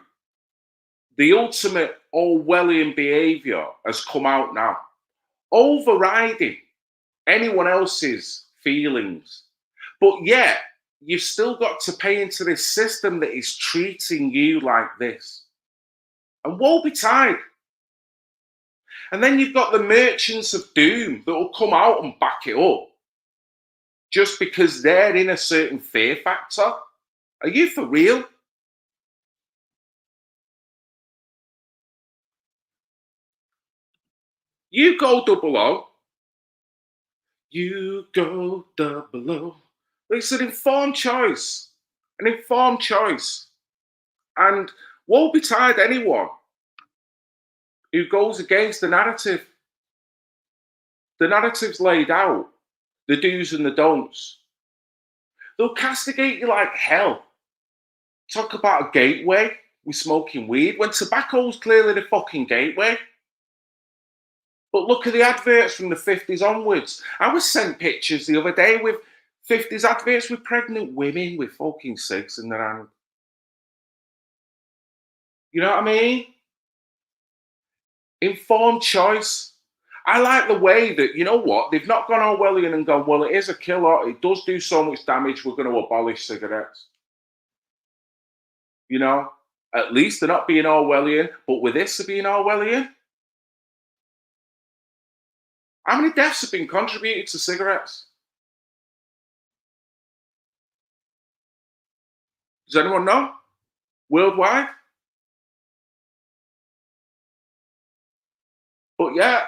the ultimate Orwellian behavior has come out now, overriding anyone else's feelings. But yet, you've still got to pay into this system that is treating you like this. And woe betide. And then you've got the merchants of doom that will come out and back it up just because they're in a certain fear factor. Are you for real? You go double O. You go double O. It's an informed choice. An informed choice. And woe betide anyone who goes against the narrative. The narrative's laid out. The do's and the don'ts. They'll castigate you like hell. Talk about a gateway with smoking weed when tobacco's clearly the fucking gateway. But look at the adverts from the 50s onwards. I was sent pictures the other day with 50s adverts with pregnant women with fucking cigs in their hand. You know what I mean? Informed choice. I like the way that, you know what, they've not gone Orwellian and gone, well, it is a killer, it does do so much damage, we're going to abolish cigarettes. You know, at least they're not being Orwellian, but with this, they're being Orwellian. How many deaths have been contributed to cigarettes? Does anyone know? Worldwide? But yeah,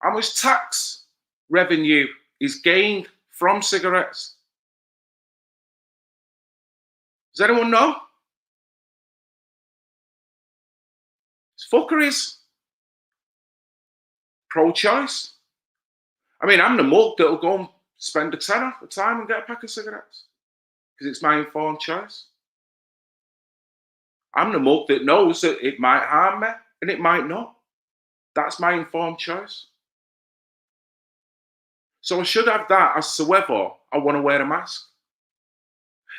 how much tax revenue is gained from cigarettes? Does anyone know? It's fuckeries. Pro-choice. I mean, I'm the mug that'll go and spend a tenner at a time and get a pack of cigarettes because it's my informed choice. I'm the mug that knows that it might harm me and it might not. That's my informed choice. So I should have that as to whether I want to wear a mask.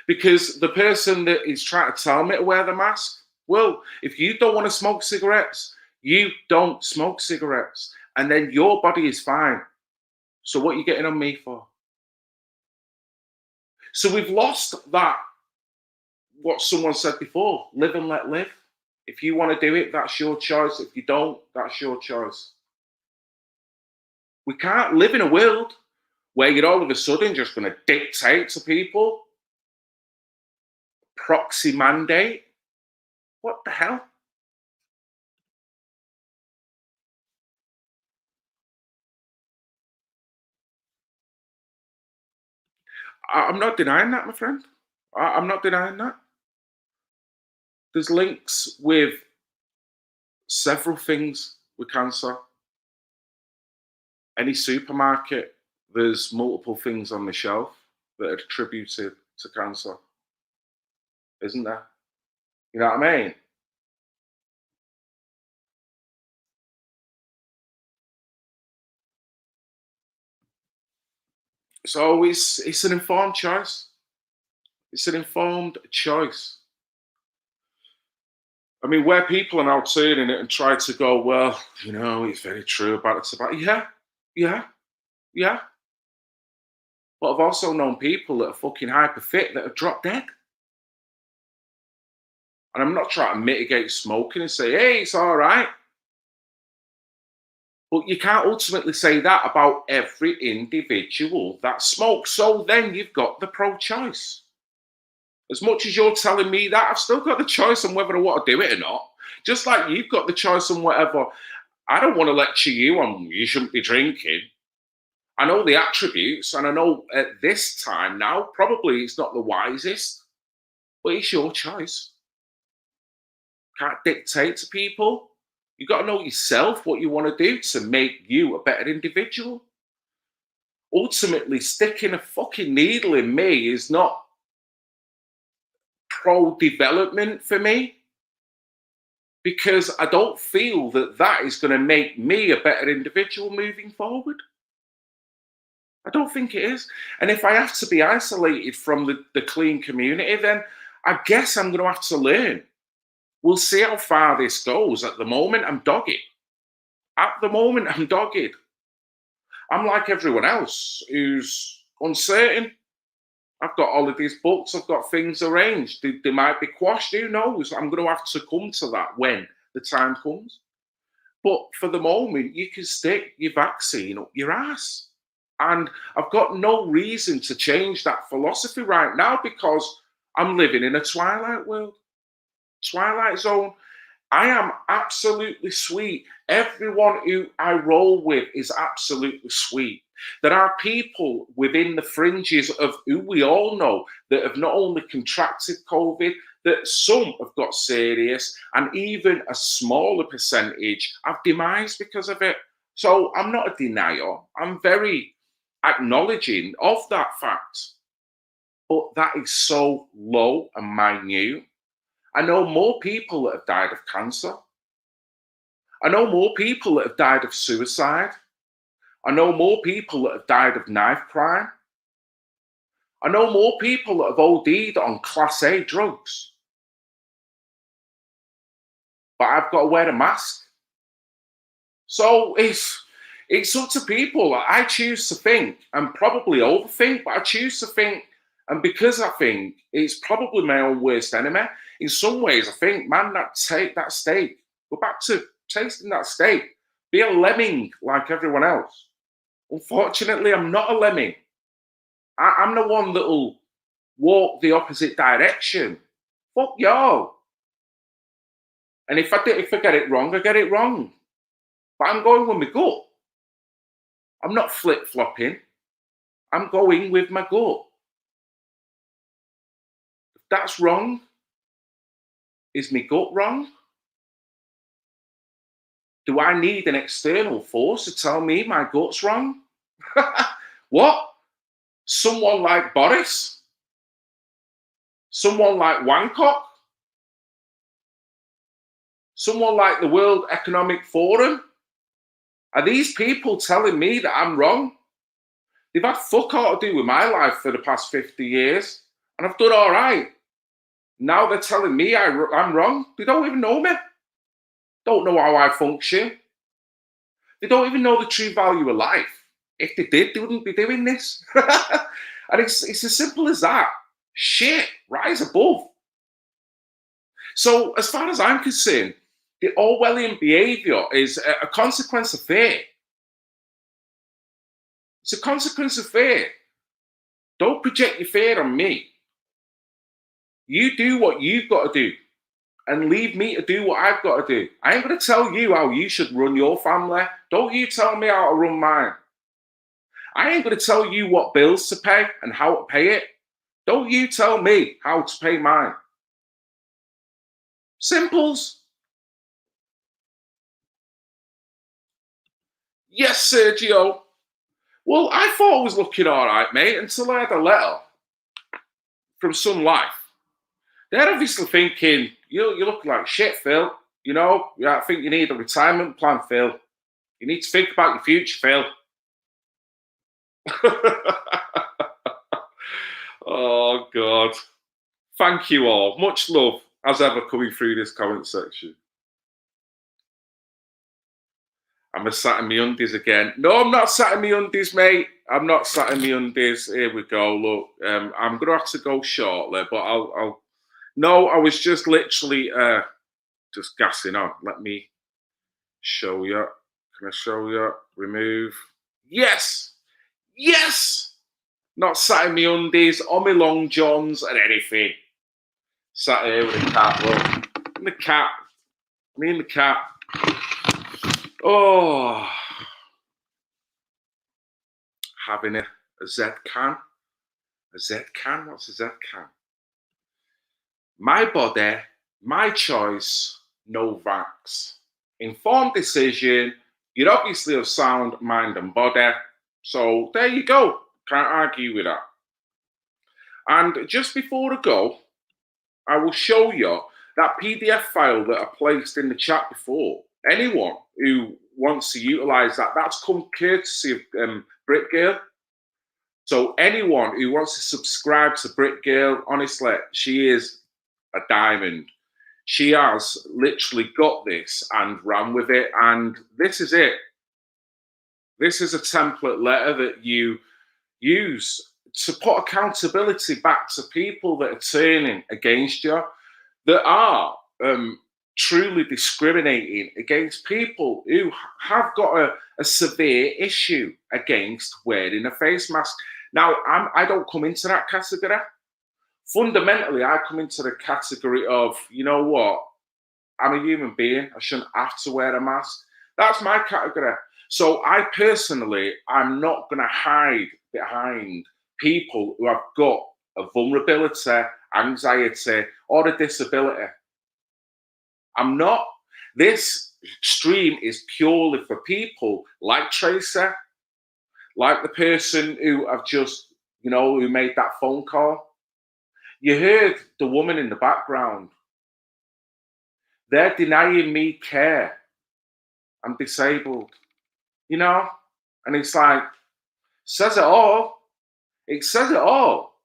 Because the person that is trying to tell me to wear the mask, well, if you don't want to smoke cigarettes, you don't smoke cigarettes. And then your body is fine. So what are you getting on me for? So we've lost that, what someone said before, live and let live. If you want to do it, that's your choice. If you don't, that's your choice. We can't live in a world where you're all of a sudden just going to dictate to people, proxy mandate. What the hell? I'm not denying that, my friend. I'm not denying that. There's links with several things with cancer. Any supermarket, there's multiple things on the shelf that are attributed to cancer, isn't there? You know what I mean? So it's an informed choice. It's an informed choice. I mean, where people are now turning it and try to go, well, you know, it's very true about it. About yeah. But I've also known people that are fucking hyper fit that have dropped dead. And I'm not trying to mitigate smoking and say, hey, it's all right. But you can't ultimately say that about every individual that smokes. So then you've got the pro-choice. As much as you're telling me that, I've still got the choice on whether I want to do it or not. Just like you've got the choice on whatever. I don't want to lecture you on you shouldn't be drinking. I know the attributes, and I know at this time now, probably it's not the wisest, but it's your choice. Can't dictate to people. You've got to know yourself what you want to do to make you a better individual. Ultimately, sticking a fucking needle in me is not pro-development for me, because I don't feel that that is going to make me a better individual moving forward. I don't think it is. And if I have to be isolated from the clean community, then I guess I'm going to have to learn. We'll see how far this goes. At the moment, I'm dogged. I'm like everyone else who's uncertain. I've got holidays booked. I've got things arranged. They might be quashed. Who knows? I'm going to have to come to that when the time comes. But for the moment, you can stick your vaccine up your ass. And I've got no reason to change that philosophy right now because I'm living in a twilight world. Twilight zone. I am absolutely sweet. Everyone who I roll with is absolutely sweet. There are people within the fringes of who we all know that have not only contracted COVID, that some have got serious, and even a smaller percentage have demised because of it. So I'm not a denier. I'm very acknowledging of that fact. But that is so low and minute. I know more people that have died of cancer. I know more people that have died of suicide. I know more people that have died of knife crime. I know more people that have OD'd on Class A drugs. But I've got to wear a mask. So it's up to people. I choose to think and probably overthink, but I choose to think. And because I think it's probably my own worst enemy, in some ways I think, man, that steak, go back to tasting that steak. Be a lemming like everyone else. Unfortunately, I'm not a lemming. I'm the one that'll walk the opposite direction. Fuck y'all. And if I get it wrong, I get it wrong. But I'm going with my gut. I'm not flip-flopping. I'm going with my gut. If that's wrong, is my gut wrong? Do I need an external force to tell me my gut's wrong? What? Someone like Boris? Someone like Wancock? Someone like the World Economic Forum? Are these people telling me that I'm wrong? They've had fuck all to do with my life for the past 50 years, and I've done all right. Now they're telling me I'm wrong. They don't even know me. Don't know how I function. They don't even know the true value of life. If they did, they wouldn't be doing this. And it's as simple as that. Shit, rise above. So as far as I'm concerned, the Orwellian behaviour is a consequence of fear. It's a consequence of fear. Don't project your fear on me. You do what you've got to do and leave me to do what I've got to do. I ain't going to tell you how you should run your family. Don't you tell me how to run mine. I ain't going to tell you what bills to pay and how to pay it. Don't you tell me how to pay mine. Simples. Yes, Sergio. Well, I thought I was looking all right, mate, until I had a letter from Sun Life. They're obviously thinking, you look like shit, Phil. You know, I think you need a retirement plan, Phil. You need to think about your future, Phil. Oh, God. Thank you all. Much love, as ever, coming through this comment section. I'm sat in my undies again. No, I'm not sat in my undies, mate. I'm not sat in my undies. Here we go. Look, I'm going to have to go shortly, but I'll... No, I was just literally just gassing on. Let me show you. Can I show you? Remove. Yes! Yes! Not sat in my undies, on my long johns and anything. Sat here with the cat, look. And the cat. Me and the cat. Oh. Having a Z can. A Z can? What's a Z can? My body, my choice, no vax. Informed decision. You're obviously of sound mind and body. So there you go. Can't argue with that. And just before I go, I will show you that PDF file that I placed in the chat before. Anyone who wants to utilize that, that's come courtesy of Brit Girl. So anyone who wants to subscribe to Brit Girl, honestly, she is a diamond. She has literally got this and ran with it. And this is it. This is a template letter that you use to put accountability back to people that are turning against you, that are truly discriminating against people who have got a severe issue against wearing a face mask. Now, I don't come into that category. Fundamentally, I come into the category of, you know what, I'm a human being. I shouldn't have to wear a mask. That's my category. So I personally, I'm not going to hide behind people who have got a vulnerability, anxiety, or a disability. I'm not. This stream is purely for people like Tracy, like the person who have just, you know, who made that phone call. You heard the woman in the background. They're denying me care. I'm disabled, you know? And it's like, says it all. It says it all.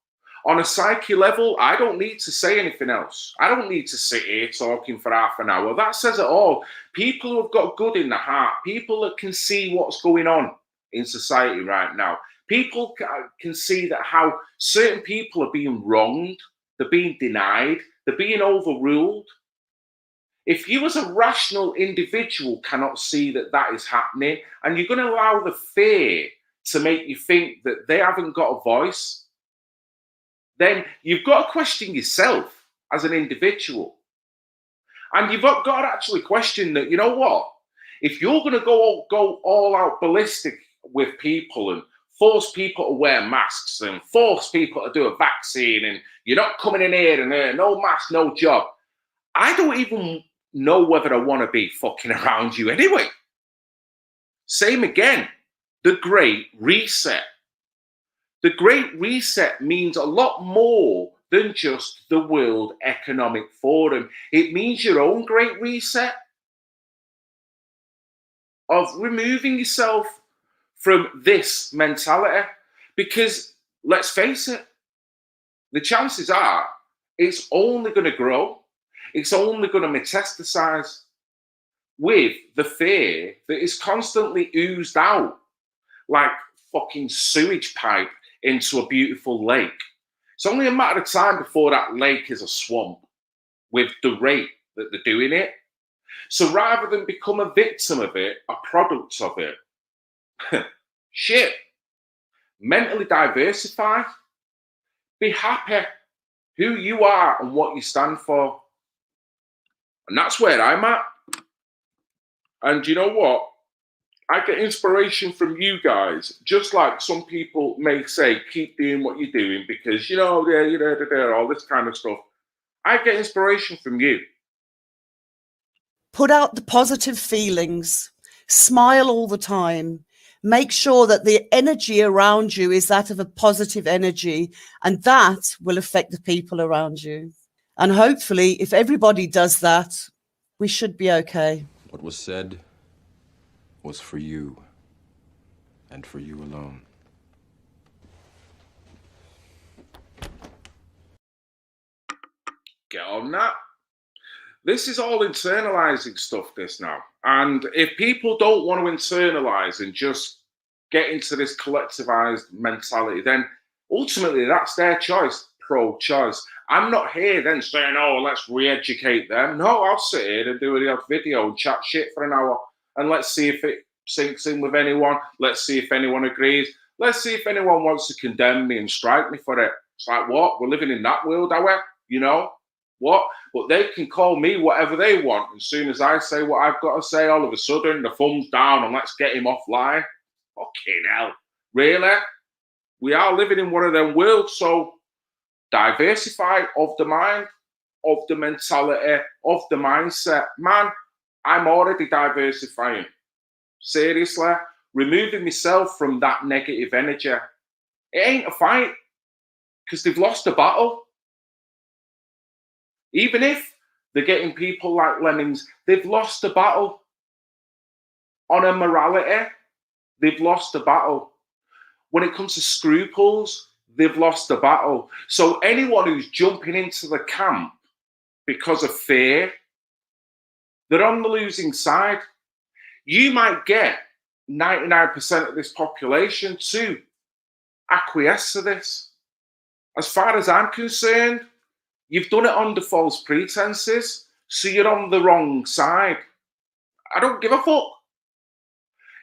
On a psyche level, I don't need to say anything else. I don't need to sit here talking for half an hour. That says it all. People who have got good in the heart, people that can see what's going on in society right now, people can see that how certain people are being wronged, they're being denied, they're being overruled. If you as a rational individual cannot see that that is happening, and you're going to allow the fear to make you think that they haven't got a voice, then you've got to question yourself as an individual. And you've got to actually question that, you know what? If you're going to go all out ballistic with people and force people to wear masks and force people to do a vaccine and you're not coming in here and no mask, no job, I don't even know whether I want to be fucking around you anyway. Same again, the Great Reset. The Great Reset means a lot more than just the World Economic Forum. It means your own Great Reset. of removing yourself from this mentality. Because let's face it, the chances are it's only going to grow. It's only going to metastasize with the fear that is constantly oozed out like fucking sewage pipe into a beautiful lake. It's only a matter of time before that lake is a swamp with the rate that they're doing it. So rather than become a victim of it, a product of it, shit, mentally diversify, be happy who you are and what you stand for. And that's where I'm at. And you know what? I get inspiration from you guys, just like some people may say, keep doing what you're doing because, you know, all this kind of stuff. I get inspiration from you. Put out the positive feelings, smile all the time, make sure that the energy around you is that of a positive energy, and that will affect the people around you. And hopefully, if everybody does that, we should be okay. What was said was for you, and for you alone. Get on that. This is all internalizing stuff, this now. And if people don't want to internalize and just get into this collectivized mentality, then ultimately that's their choice, pro-choice. I'm not here then saying, oh, let's re-educate them. No, I'll sit here and do a video and chat shit for an hour. And let's see if it sinks in with anyone. Let's see if anyone agrees. Let's see if anyone wants to condemn me and strike me for it. It's like, what? We're living in that world, are we? You know? What? But they can call me whatever they want. As soon as I say what I've got to say, all of a sudden, the thumbs down and let's get him offline. Fucking hell. Really? We are living in one of them worlds, so diversify of the mind, of the mentality, of the mindset. Man, I'm already diversifying. Seriously, removing myself from that negative energy. It ain't a fight, because they've lost the battle. Even if they're getting people like lemmings, they've lost the battle. On a morality, they've lost the battle. When it comes to scruples, they've lost the battle. So anyone who's jumping into the camp because of fear, they're on the losing side. You might get 99% of this population to acquiesce to this. As far as I'm concerned, you've done it under false pretenses, so you're on the wrong side. I don't give a fuck.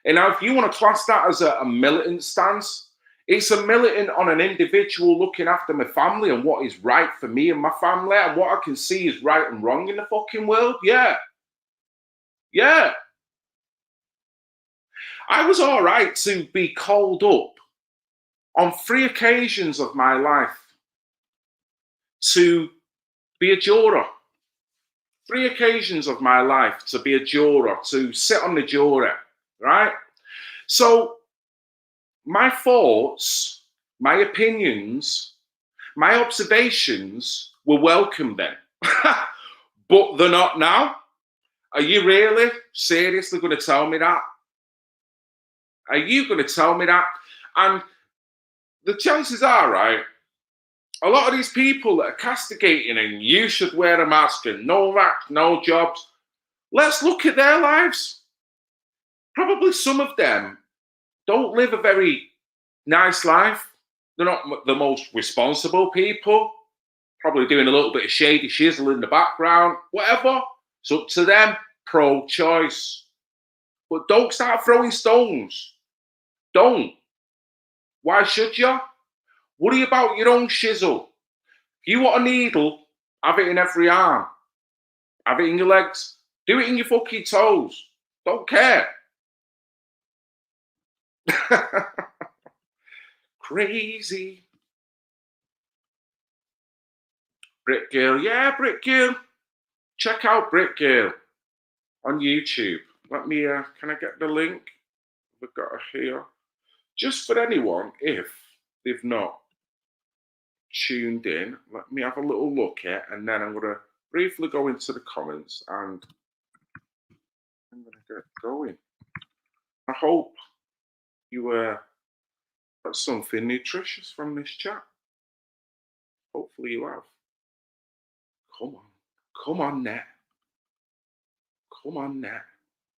And now, if you want to class that as a militant stance, it's a militant on an individual looking after my family and what is right for me and my family and what I can see is right and wrong in the fucking world. Yeah. Yeah. I was all right to be called up on 3 occasions of my life to be a juror. 3 occasions of my life to be a juror, to sit on the jury, right? So my thoughts, my opinions, my observations were welcome then. But they're not now. Are you really seriously going to tell me that? Are you going to tell me that? And the chances are, right, a lot of these people that are castigating and you should wear a mask and no vax, no jobs, let's look at their lives. Probably some of them don't live a very nice life. They're not the most responsible people. Probably doing a little bit of shady shizzle in the background. Whatever. It's up to them. Pro-choice. But don't start throwing stones. Don't. Why should you? Worry about your own shizzle. If you want a needle, have it in every arm. Have it in your legs. Do it in your fucking toes. Don't care. Crazy. Brick Girl. Yeah, Brick Girl. Check out Brick Girl on YouTube. Let me, can I get the link? We've got it here. Just for anyone, if they've not tuned in, let me have a little look at, and then I'm going to briefly go into the comments and I'm going to get going. hope you got something nutritious from this chat. Hopefully you have. Come on. Come on, Net. Come on, Net.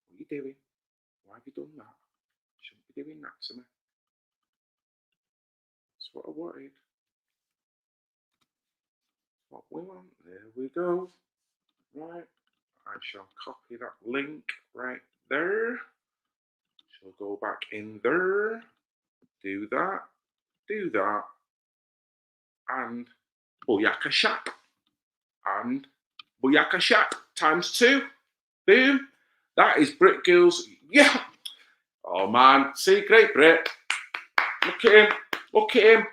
What are you doing? Why have you done that? You shouldn't be doing that to me. That's what I wanted. What we want. There we go. Right. I shall copy that link right there. Shall go back in there. Do that. Do that. And Booyaka Shack. And Booyaka Shack times 2. Boom. That is Brit Girls. Yeah. Oh man. See, great Brit. Look at him. Look at him.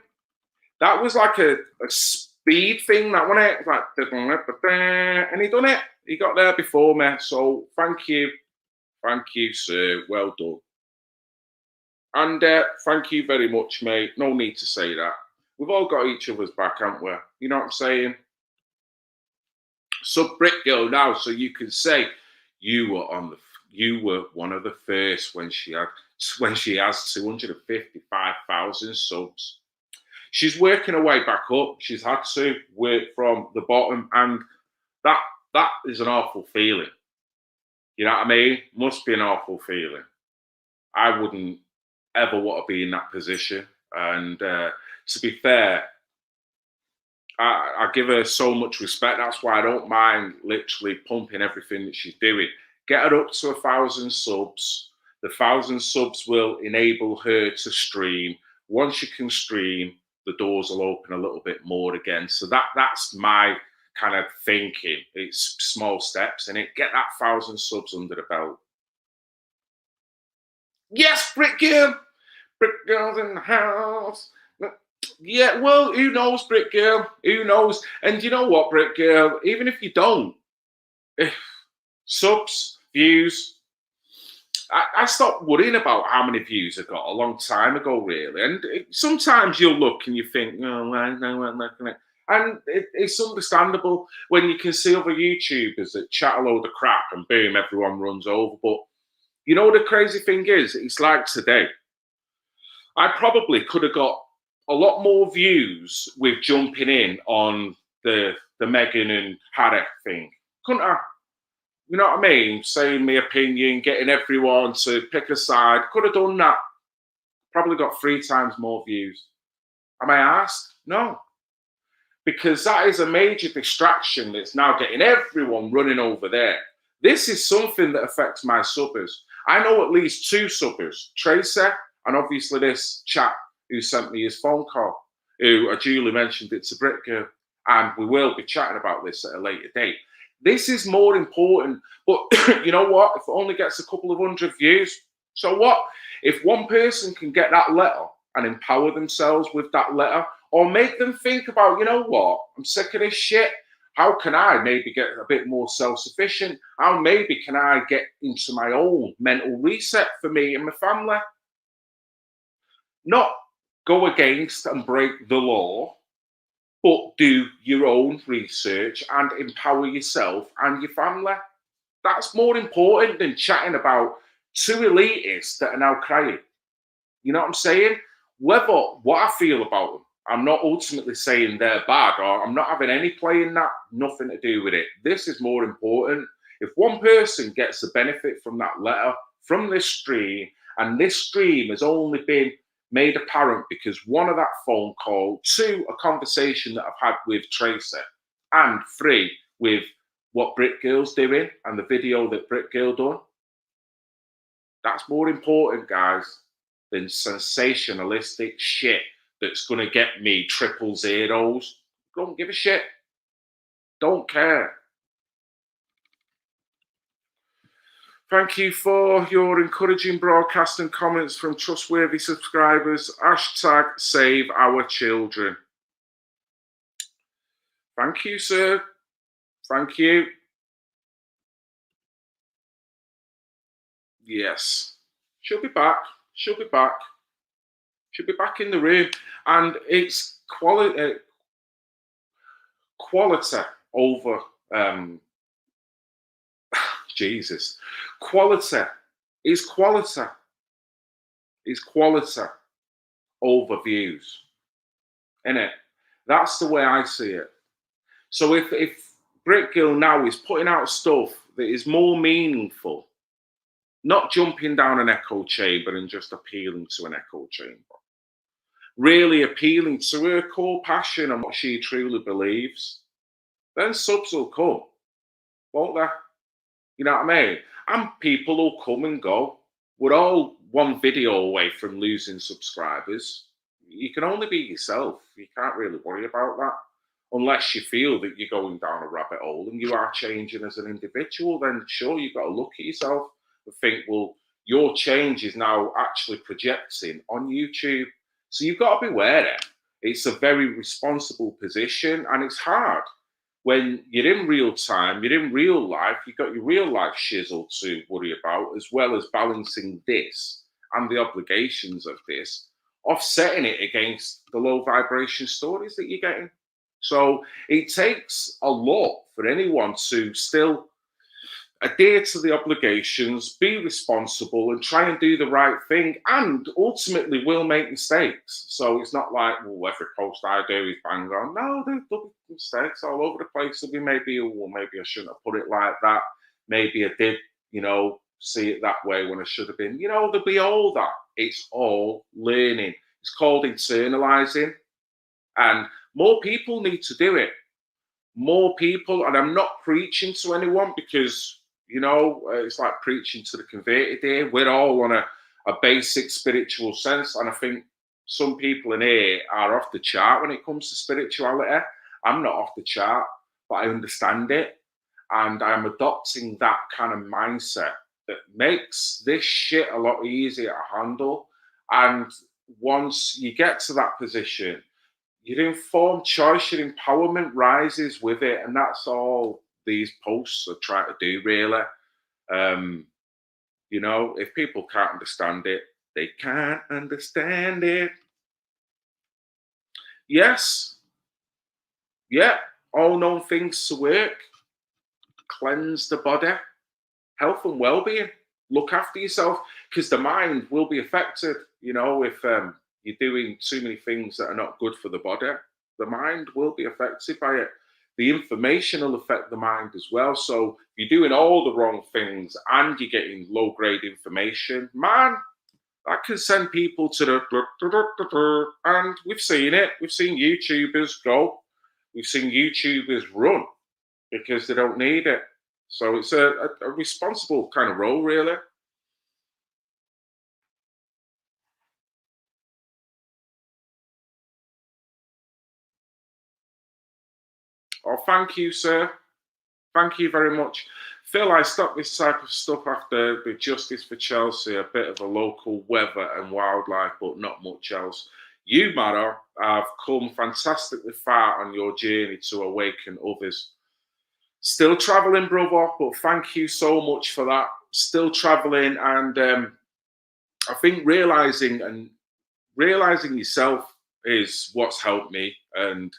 That was like a speed thing, that wasn't it? Like, and he done it. He got there before me. So thank you. Thank you, sir. Well done. And thank you very much, mate. No need to say that. We've all got each other's back, haven't we? You know what I'm saying? Sub Brit Girl now, so you can say you were one of the first when she has 255,000 subs. She's working her way back up. She's had to work from the bottom, and that is an awful feeling. You know what I mean? Must be an awful feeling. I wouldn't ever want to be in that position. And to be fair, I give her so much respect. That's why I don't mind literally pumping everything that she's doing. Get her up to 1,000 subs. The 1,000 subs will enable her to stream. Once you can stream, the doors will open a little bit more again. So that's my kind of thinking. It's small steps, and get that 1,000 subs under the belt. Yes, Brit Girl. Brit Girl's in the house. Yeah, well, who knows, Brit Girl? Who knows? And you know what, Brit Girl? Even if you don't, subs, views, I stopped worrying about how many views I got a long time ago, really. And sometimes you'll look and you think, oh, and it's understandable when you can see other YouTubers that chat a load of crap and boom, everyone runs over. But you know, the crazy thing is, it's like today. I probably could have got a lot more views with jumping in on the Meghan and Harry thing. Couldn't I? You know what I mean? Saying my opinion, getting everyone to pick a side. Could have done that. Probably got 3 times more views. Am I asked? No. Because that is a major distraction that's now getting everyone running over there. This is something that affects my subbers. I know at least 2 subbers. Tracy, and obviously this chap who sent me his phone call, who I duly mentioned it to Brit Girl. And we will be chatting about this at a later date. This is more important, but you know what? If it only gets a couple of 100 views, so what? If one person can get that letter and empower themselves with that letter, or make them think about, you know what? I'm sick of this shit. How can I maybe get a bit more self-sufficient? How maybe can I get into my own mental reset for me and my family? Not go against and break the law, but do your own research and empower yourself and your family. That's more important than chatting about 2 elitists that are now crying. You know what I'm saying? Whether what I feel about them, I'm not ultimately saying they're bad, or I'm not having any play in that, nothing to do with it. This is more important. If one person gets the benefit from that letter, from this stream, and this stream has only been made apparent because 1 of that phone call, 2, a conversation that I've had with Tracy, and 3, with what Brit Girl's doing and the video that Brit Girl done. That's more important, guys, than sensationalistic shit that's going to get me 000. Don't give a shit. Don't care. Thank you for your encouraging broadcast and comments from trustworthy subscribers. Hashtag save our children. Thank you, sir. Thank you. Yes. She'll be back. She'll be back. She'll be back in the room. And it's quality over Jesus. Quality is quality. It's quality over views, innit? That's the way I see it. So if Brit Gill now is putting out stuff that is more meaningful, not jumping down an echo chamber and just appealing to an echo chamber, really appealing to her core passion and what she truly believes, then subs will come, won't they? You know what I mean? And people will come and go. We're all one video away from losing subscribers. You can only be yourself. You can't really worry about that. Unless you feel that you're going down a rabbit hole and you are changing as an individual, then sure, you've got to look at yourself and think, well, your change is now actually projecting on YouTube. So you've got to be wary. It's a very responsible position and it's hard. When you're in real time, you're in real life, you've got your real life shizzle to worry about, as well as balancing this and the obligations of this, offsetting it against the low vibration stories that you're getting. So it takes a lot for anyone to still adhere to the obligations, be responsible and try and do the right thing, and ultimately will make mistakes. So it's not like, well, every post I do is bang on. No, there'll be mistakes all over the place. There'll be maybe, well, maybe I shouldn't have put it like that. Maybe I did, see it that way when I should have been. There'll be all that. It's all learning. It's called internalizing. And more people need to do it. More people, and I'm not preaching to anyone because, it's like preaching to the converted here. We're all on a basic spiritual sense. And I think some people in here are off the chart when it comes to spirituality. I'm not off the chart, but I understand it. And I'm adopting that kind of mindset that makes this shit a lot easier to handle. And once you get to that position, your informed choice, your empowerment rises with it. And that's all these posts are trying to do, really. If people can't understand it, they can't understand it. Yes. Yeah. All known things to work. Cleanse the body. Health and well-being. Look after yourself, because the mind will be affected. If you're doing too many things that are not good for the body, the mind will be affected by it. The information will affect the mind as well. So if you're doing all the wrong things and you're getting low-grade information, man, that can send people to the... And we've seen it. We've seen YouTubers go. We've seen YouTubers run because they don't need it. So it's a responsible kind of role, really. Oh, thank you, sir. Thank you very much. Phil, I stopped this type of stuff after the Justice for Chelsea, a bit of a local weather and wildlife, but not much else. You, Mara, have come fantastically far on your journey to awaken others. Still traveling, brother, but thank you so much for that. Still traveling, and I think realizing yourself is what's helped me, and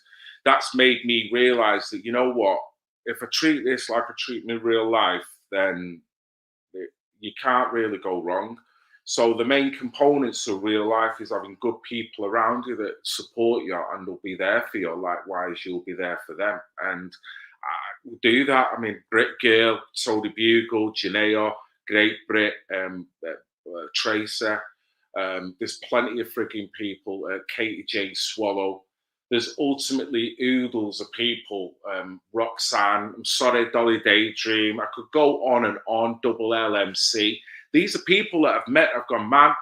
that's made me realize that, you know what, if I treat this like I treat my real life, then you can't really go wrong. So the main components of real life is having good people around you that support you and will be there for you. Likewise, you'll be there for them. And I do that. I mean, Brit Girl, Tony Bugle, Janeo, Great Brit, Tracer. There's plenty of frigging people. Katie J. Swallow. There's ultimately oodles of people. Roxanne, I'm sorry, Dolly Daydream. I could go on and on. Double LMC. These are people that I've met. I've gone, man,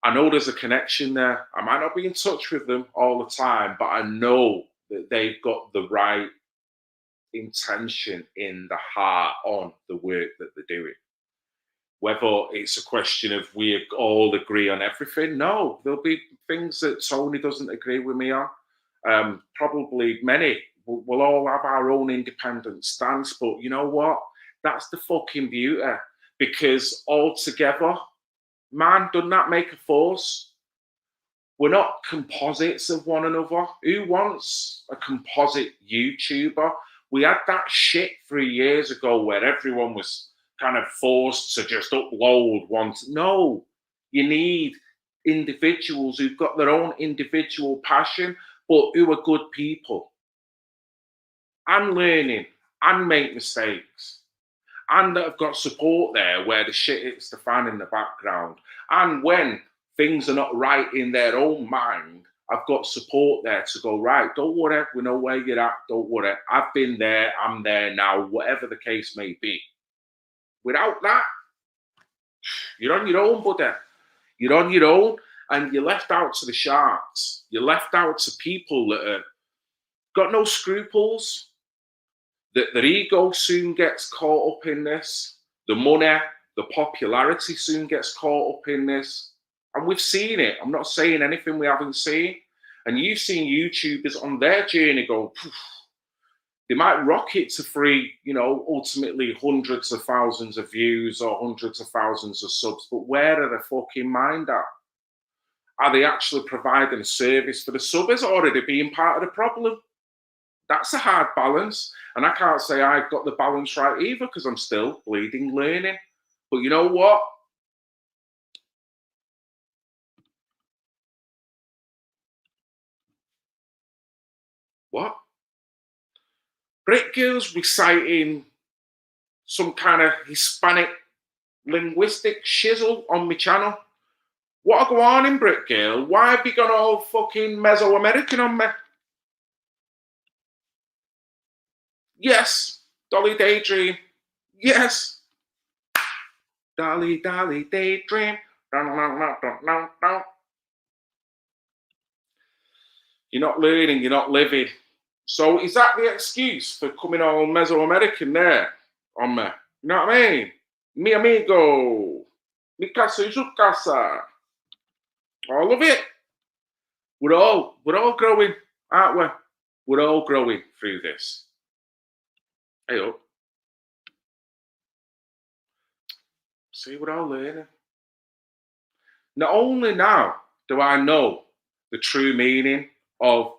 I know there's a connection there. I might not be in touch with them all the time, but I know that they've got the right intention in the heart on the work that they're doing. Whether it's a question of we all agree on everything, no, there'll be things that Tony doesn't agree with me on. Probably many. We'll all have our own independent stance, but you know what? That's the fucking beauty. Because all together, man, doesn't that make a force? We're not composites of one another. Who wants a composite YouTuber? We had that shit 3 years ago where everyone was kind of forced to just upload once. No, You need individuals who've got their own individual passion, but who are good people and learning and make mistakes, and that have got support there where the shit hits the fan in the background. And when things are not right in their own mind, I've got support there to go, right, don't worry, we know where you're at, don't worry. I've been there, I'm there now, whatever the case may be. Without that, you're on your own, buddy. You're on your own, and you're left out to the sharks. You're left out to people that have got no scruples, that their ego soon gets caught up in this. The money, the popularity soon gets caught up in this. And we've seen it. I'm not saying anything we haven't seen. And you've seen YouTubers on their journey go, poof. They might rocket to free, ultimately hundreds of thousands of views or hundreds of thousands of subs. But where are their fucking mind at? Are they actually providing a service for the subbers, or are they being part of the problem? That's a hard balance. And I can't say I've got the balance right either, because I'm still bleeding learning. But you know what? What? Brick Girl's reciting some kind of Hispanic linguistic shizzle on my channel. What go on in Brick Girl? Why have you gone all fucking Mesoamerican on me? Yes, Dolly Daydream. Yes. Dolly, Dolly Daydream. You're not learning, you're not living. So is that the excuse for coming all Mesoamerican there on me? You know what I mean? Mi amigo. Mi casa y su casa. All of it. We're all growing, aren't we? We're all growing through this. Hey up. See, we're all learning. Not only now do I know the true meaning of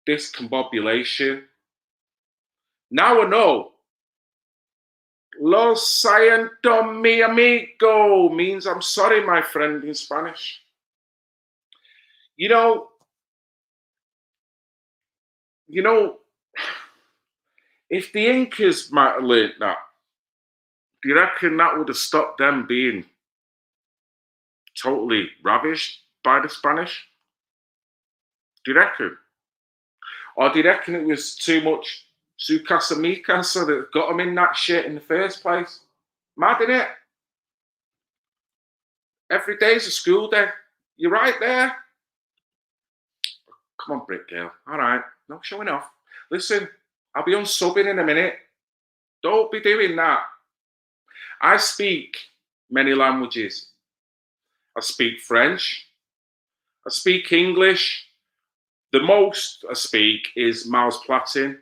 discombobulation, now I know Lo siento mi amigo means I'm sorry, my friend, in Spanish. You know, if the Incas might have learnt that, do you reckon that would have stopped them being totally ravished by the Spanish? Do you reckon? Or do you reckon it was too much su casa mi casa that got them in that shit in the first place? Mad, innit? Every day's a school day. You're right there. Come on, Brick Girl. All right. No showing off. Listen, I'll be unsubbing in a minute. Don't be doing that. I speak many languages. I speak French. I speak English. The most I speak is Miles Platin.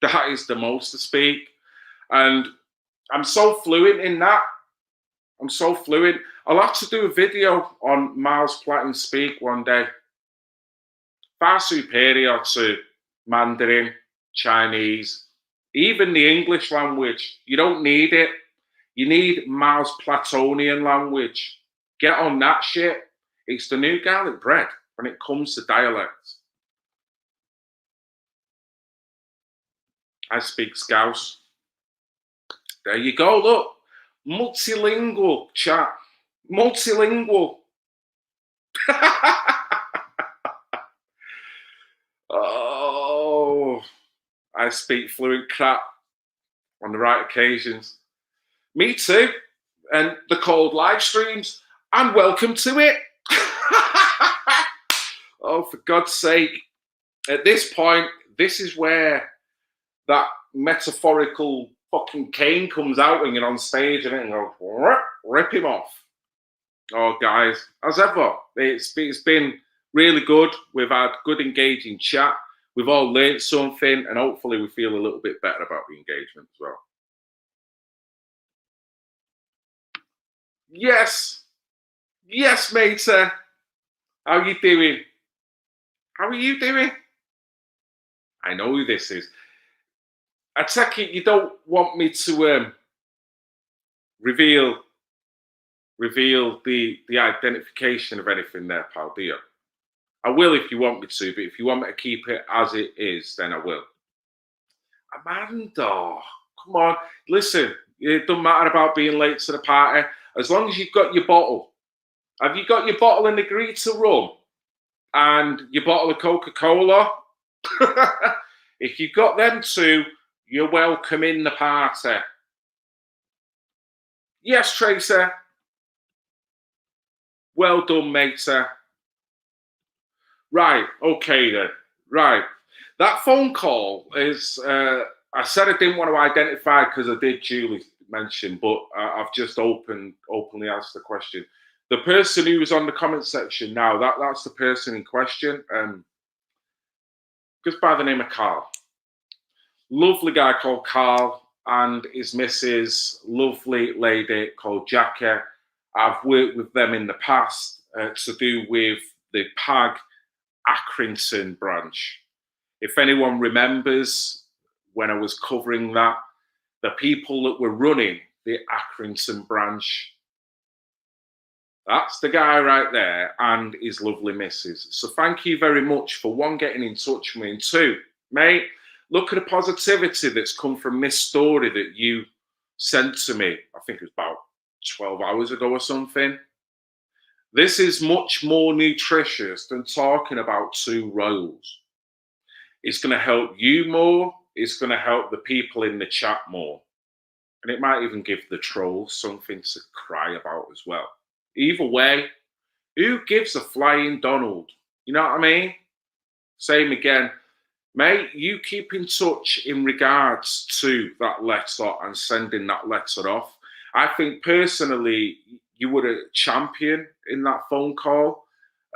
That is the most I speak. And I'm so fluent in that. I'm so fluent. I'll have to do a video on Miles Platin speak one day. Far superior to Mandarin, Chinese, even the English language. You don't need it. You need Miles Platonian language. Get on that shit. It's the new garlic bread when it comes to dialects. I speak Scouse. There you go, look. Multilingual chat. Multilingual. Oh, I speak fluent crap on the right occasions. Me too. And the cold live streams. And welcome to it. Oh, for God's sake. At this point, this is where that metaphorical fucking cane comes out when you're on stage and goes, rip him off. Oh, guys, as ever, it's been really good. We've had good engaging chat. We've all learned something, and hopefully we feel a little bit better about the engagement as well. Yes. Yes, matey. How you doing? How are you doing? I know who this is. I take it you don't want me to reveal reveal the identification of anything there, pal, do you? I will if you want me to, but if you want me to keep it as it is, then I will. Amanda, come on. Listen, it doesn't matter about being late to the party. As long as you've got your bottle. Have you got your bottle of Negrita rum and your bottle of Coca-Cola? If you've got them two, you're welcome in the party. Yes, Tracy. Well done, matey. Right, okay then. Right. That phone call is, I said I didn't want to identify because I did Julie mention, but I've just openly asked the question. The person who was on the comment section now, that's the person in question. Goes by the name of Carl. Lovely guy called Carl and his missus, lovely lady called Jackie. I've worked with them in the past to do with the PAG Accrington branch. If anyone remembers when I was covering that, the people that were running the Accrington branch, that's the guy right there and his lovely missus. So thank you very much for one, getting in touch with me, and two, mate, look at the positivity that's come from this story that you sent to me. I think it was about 12 hours ago or something. This is much more nutritious than talking about two royals. It's going to help you more. It's going to help the people in the chat more. And it might even give the trolls something to cry about as well. Either way, who gives a flying Donald? You know what I mean? Same again. Mate, you keep in touch in regards to that letter and sending that letter off. I think personally, you were a champion in that phone call.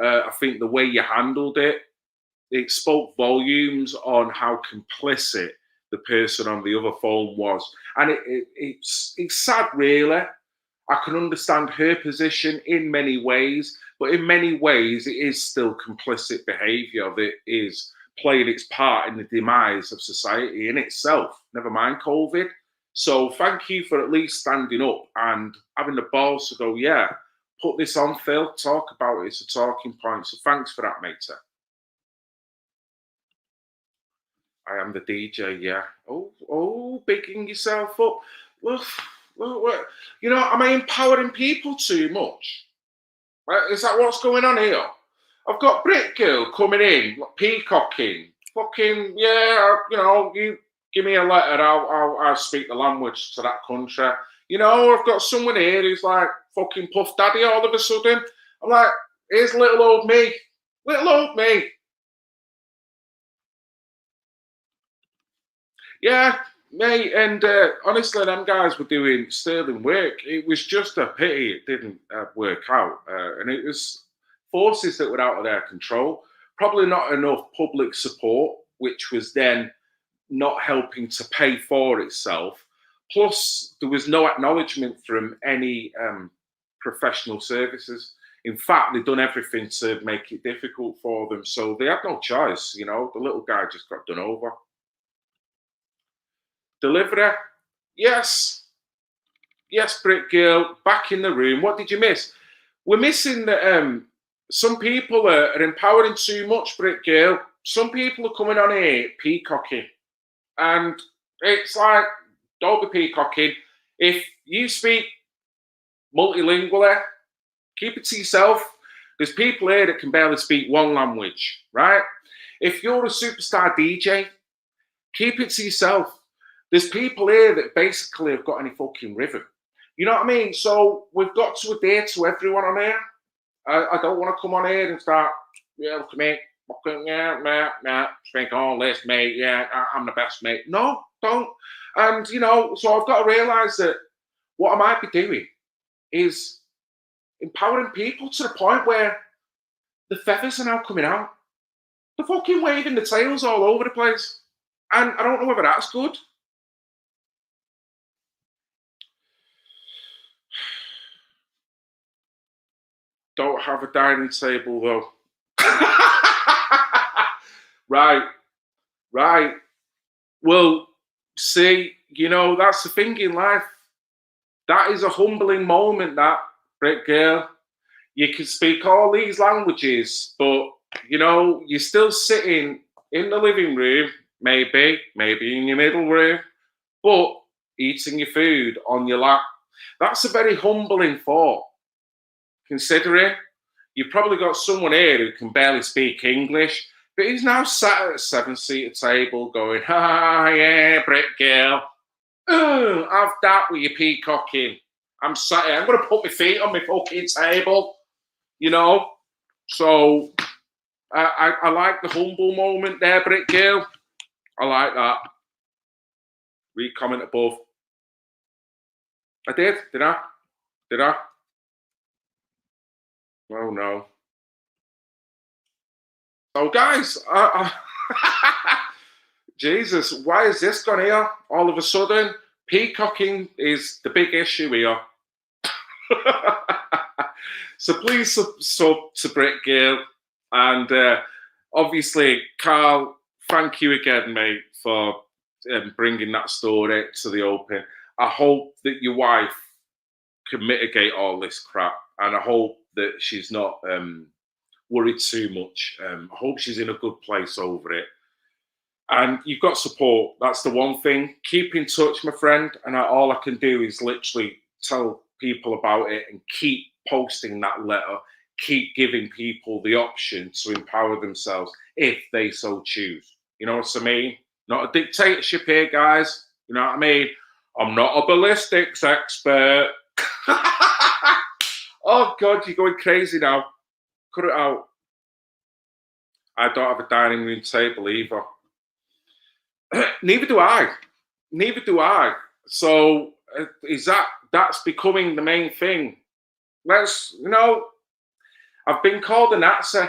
I think the way you handled it, it spoke volumes on how complicit the person on the other phone was. And it's sad, really. I can understand her position in many ways, but in many ways, it is still complicit behaviour that is playing its part in the demise of society in itself, never mind COVID. So thank you for at least standing up and having the balls to go, yeah, put this on, Phil, talk about it. It's a talking point. So thanks for that, matey. I am the DJ, yeah. Oh, bigging yourself up. Look, you know, am I empowering people too much? Is that what's going on here? I've got Brit Girl coming in, peacocking. Fucking, yeah, you know, you give me a letter, I'll speak the language to that country. You know, I've got someone here who's like fucking Puff Daddy all of a sudden. I'm like, here's little old me. Little old me. Yeah, mate, and honestly, them guys were doing sterling work. It was just a pity it didn't work out. And it was forces that were out of their control. Probably not enough public support, which was then not helping to pay for itself. Plus, there was no acknowledgement from any professional services. In fact, they'd done everything to make it difficult for them. So they had no choice, you know. The little guy just got done over. Delivery, yes, Brit Girl, back in the room. What did you miss? We're missing that some people are empowering too much, Brit Girl. Some people are coming on here peacocking, and it's like, don't be peacocking. If you speak multilingually, keep it to yourself. There's people here that can barely speak one language, right? If you're a superstar DJ, keep it to yourself. There's people here that basically have got any fucking rhythm. You know what I mean? So we've got to adhere to everyone on here. I don't want to come on here and start, yeah, look at me, fucking, yeah, speak all this, mate, yeah, I'm the best, mate. No, don't. And, you know, so I've got to realise that what I might be doing is empowering people to the point where the feathers are now coming out. They're fucking waving the tails all over the place. And I don't know whether that's good. Don't have a dining table though. Right. Well, see, you know, that's the thing in life. That is a humbling moment, that. Brick Girl, you can speak all these languages, but, you know, you're still sitting in the living room, maybe in your middle room, but eating your food on your lap. That's a very humbling thought, considering you've probably got someone here who can barely speak English, but he's now sat at a seven-seater table going, yeah, Brick Girl. Have that with your peacocking. I'm sat here. I'm going to put my feet on my fucking table, you know. So I like the humble moment there, Brick Girl. I like that. Read comment above. I did. Did I? Did I? Oh no. So guys, Jesus, why is this gone here? All of a sudden, peacocking is the big issue here. So please sub to Brick Girl, and obviously, Carl, thank you again, mate, for bringing that story to the open. I hope that your wife can mitigate all this crap, and I hope that she's not worried too much. I hope she's in a good place over it. And you've got support. That's the one thing. Keep in touch, my friend. And all I can do is literally tell people about it and keep posting that letter. Keep giving people the option to empower themselves if they so choose. You know what I mean? Not a dictatorship here, guys. You know what I mean? I'm not a ballistics expert. Oh, God, you're going crazy now. Cut it out. I don't have a dining room table either. Neither do I. Neither do I. So that's becoming the main thing. You know, I've been called a Nazi.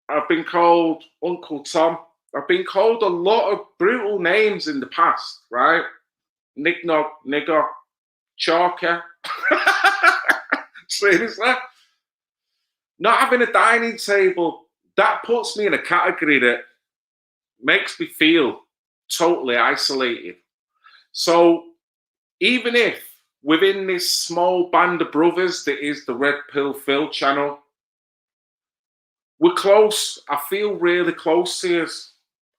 I've been called Uncle Tom. I've been called a lot of brutal names in the past, right? Nicknog, nigger, chalker. Seriously. Not having a dining table, that puts me in a category that makes me feel totally isolated. So even if within this small band of brothers that is the Red Pill Phil channel, we're close. I feel really close to us.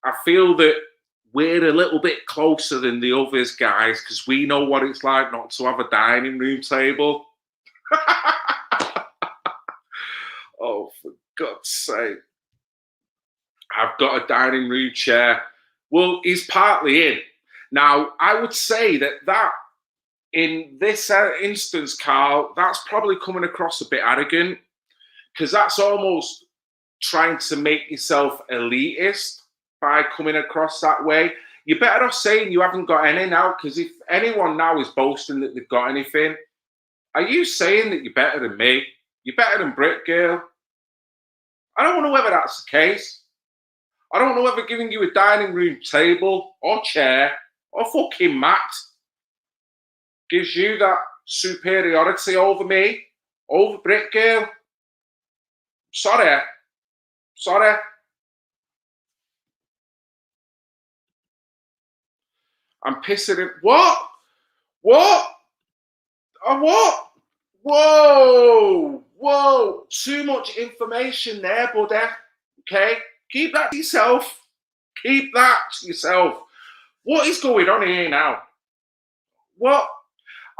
I feel that we're a little bit closer than the others, guys, because we know what it's like not to have a dining room table. Oh, for God's sake. I've got a dining room chair. Well, he's partly in. Now, I would say that in this instance, Carl, that's probably coming across a bit arrogant, because that's almost trying to make yourself elitist by coming across that way. You're better off saying you haven't got any now, because if anyone now is boasting that they've got anything, are you saying that you're better than me? You're better than Brick Girl? I don't know whether that's the case. I don't know whether giving you a dining room table or chair or fucking mat gives you that superiority over me, over Brick Girl. Sorry. I'm pissing it. What? Oh, what? Whoa. Too much information there, buddy. Okay? Keep that to yourself. What is going on here now? What?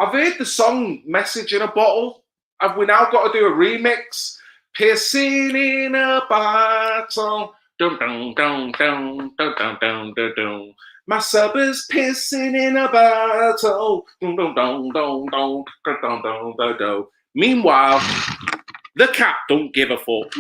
I've heard the song Message in a Bottle. Have we now got to do a remix? Pissing in a bottle. Dun dun dun dun dun dun dun dun dun. My sub is pissing in a bottle. Dun dun dun dun dun dun dun dun dun dun. Meanwhile, the cat don't give a fuck.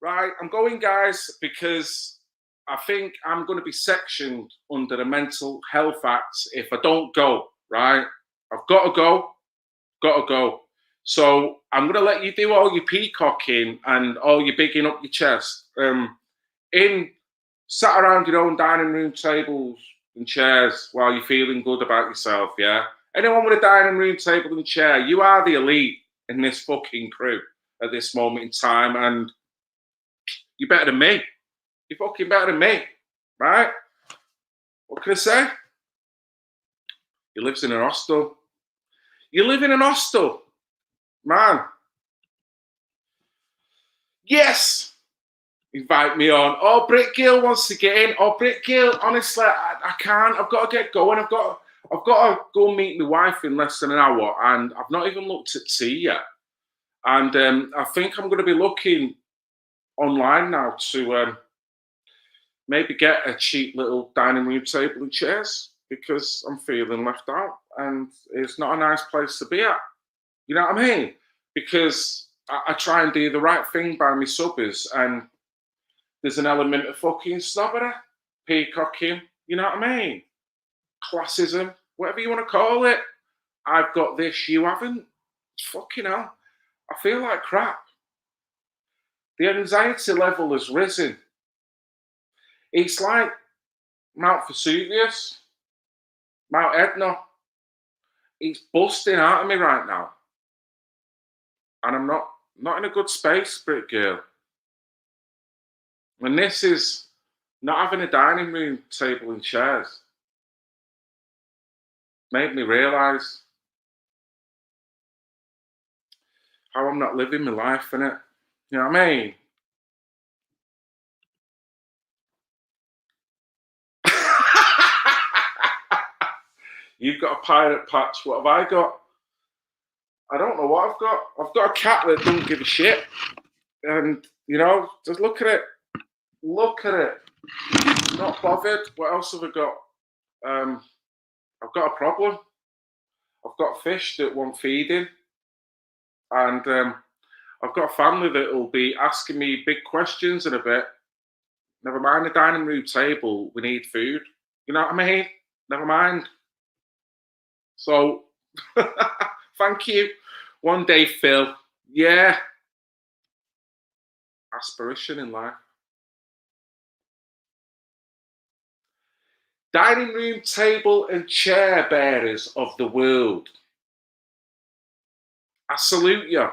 Right, I'm going, guys, because I think I'm going to be sectioned under the Mental Health Act if I don't go, right? I've got to go. So I'm going to let you do all your peacocking and all your bigging up your chest. Sat around your own dining room tables and chairs while you're feeling good about yourself, yeah? Anyone with a dining room table and chair, you are the elite in this fucking crew at this moment in time, and you're better than me. You're fucking better than me, right? What can I say? You live in an hostel. You live in an hostel. Man. Yes. Invite me on. Oh, Brit Gill wants to get in. Oh, Brit Gill, honestly, I can't. I've got to get going. I've got to go meet my wife in less than an hour, and I've not even looked at tea yet. And I think I'm going to be looking online now to maybe get a cheap little dining room table and chairs, because I'm feeling left out, and it's not a nice place to be at. You know what I mean? Because I try and do the right thing by my subbers, and there's an element of fucking snobbery, peacocking, you know what I mean? Classism, whatever you want to call it. I've got this, you haven't. Fucking hell. I feel like crap. The anxiety level has risen. It's like Mount Vesuvius, Mount Etna. It's busting out of me right now. And I'm not in a good space, Brit Girl. And this is not having a dining room table and chairs. Made me realise how I'm not living my life, innit? You know what I mean? You've got a pirate patch. What have I got? I don't know what I've got. I've got a cat that doesn't give a shit. And, you know, just look at it. Look at it. Not bothered. What else have I got? I've got a problem. I've got fish that want feeding. And I've got a family that will be asking me big questions in a bit. Never mind the dining room table. We need food. You know what I mean? Never mind. So, thank you. One day, Phil. Yeah. Aspiration in life. Dining room table and chair bearers of the world. I salute you.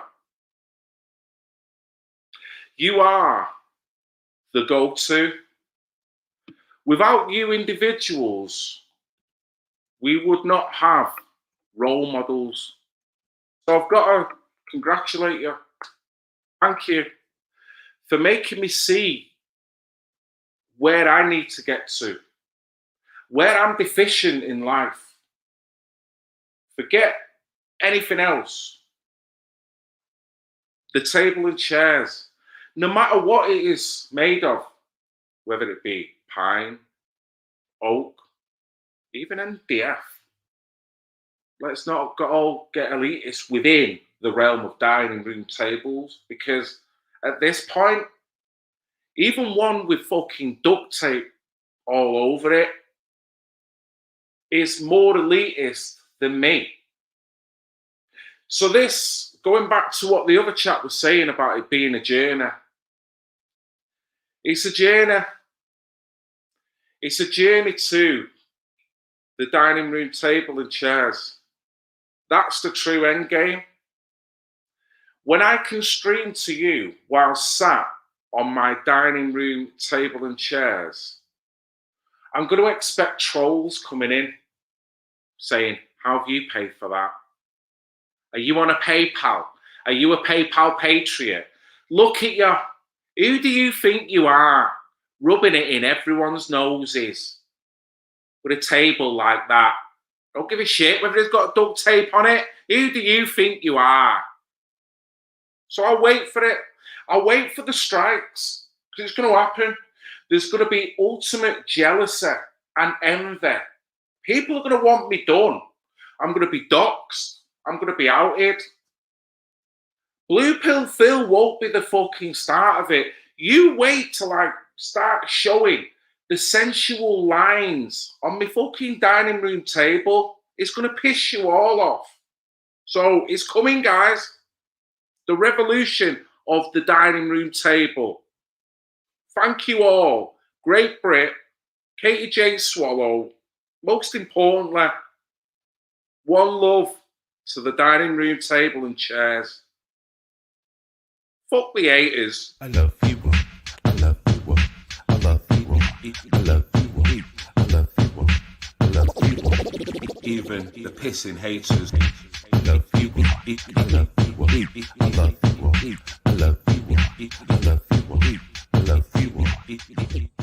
You are the go-to. Without you individuals, we would not have role models. So I've got to congratulate you. Thank you for making me see where I need to get to, where I'm deficient in life. Forget anything else. The table and chairs, no matter what it is made of, whether it be pine, oak, even MDF. Let's not all get elitist within the realm of dining room tables, because at this point, even one with fucking duct tape all over it is more elitist than me. So this, going back to what the other chap was saying about it being a journey, it's a journey. It's a journey to the dining room table and chairs. That's the true end game. When I can stream to you while sat on my dining room table and chairs, I'm going to expect trolls coming in saying, how have you paid for that? Are you on a PayPal? Are you a PayPal patriot? Look at you. Who do you think you are? Rubbing it in everyone's noses with a table like that. Don't give a shit whether it's got duct tape on it. Who do you think you are? So I'll wait for it. I'll wait for the strikes, because it's going to happen. There's going to be ultimate jealousy and envy. People are going to want me done. I'm going to be doxxed. I'm going to be outed. Blue Pill Phil won't be the fucking start of it. You wait till I start showing the sensual lines on my fucking dining room table. It's going to piss you all off. So it's coming, guys. The revolution of the dining room table. Thank you all. Great Brit, Katie J. Swallow. Most importantly, one love to the dining room table and chairs. Fuck the haters. I love you. I love you. I love you. I love you. I love you. I love you. Even the pissing haters. love you. I love you. I love you. I love you. I love you. I love you.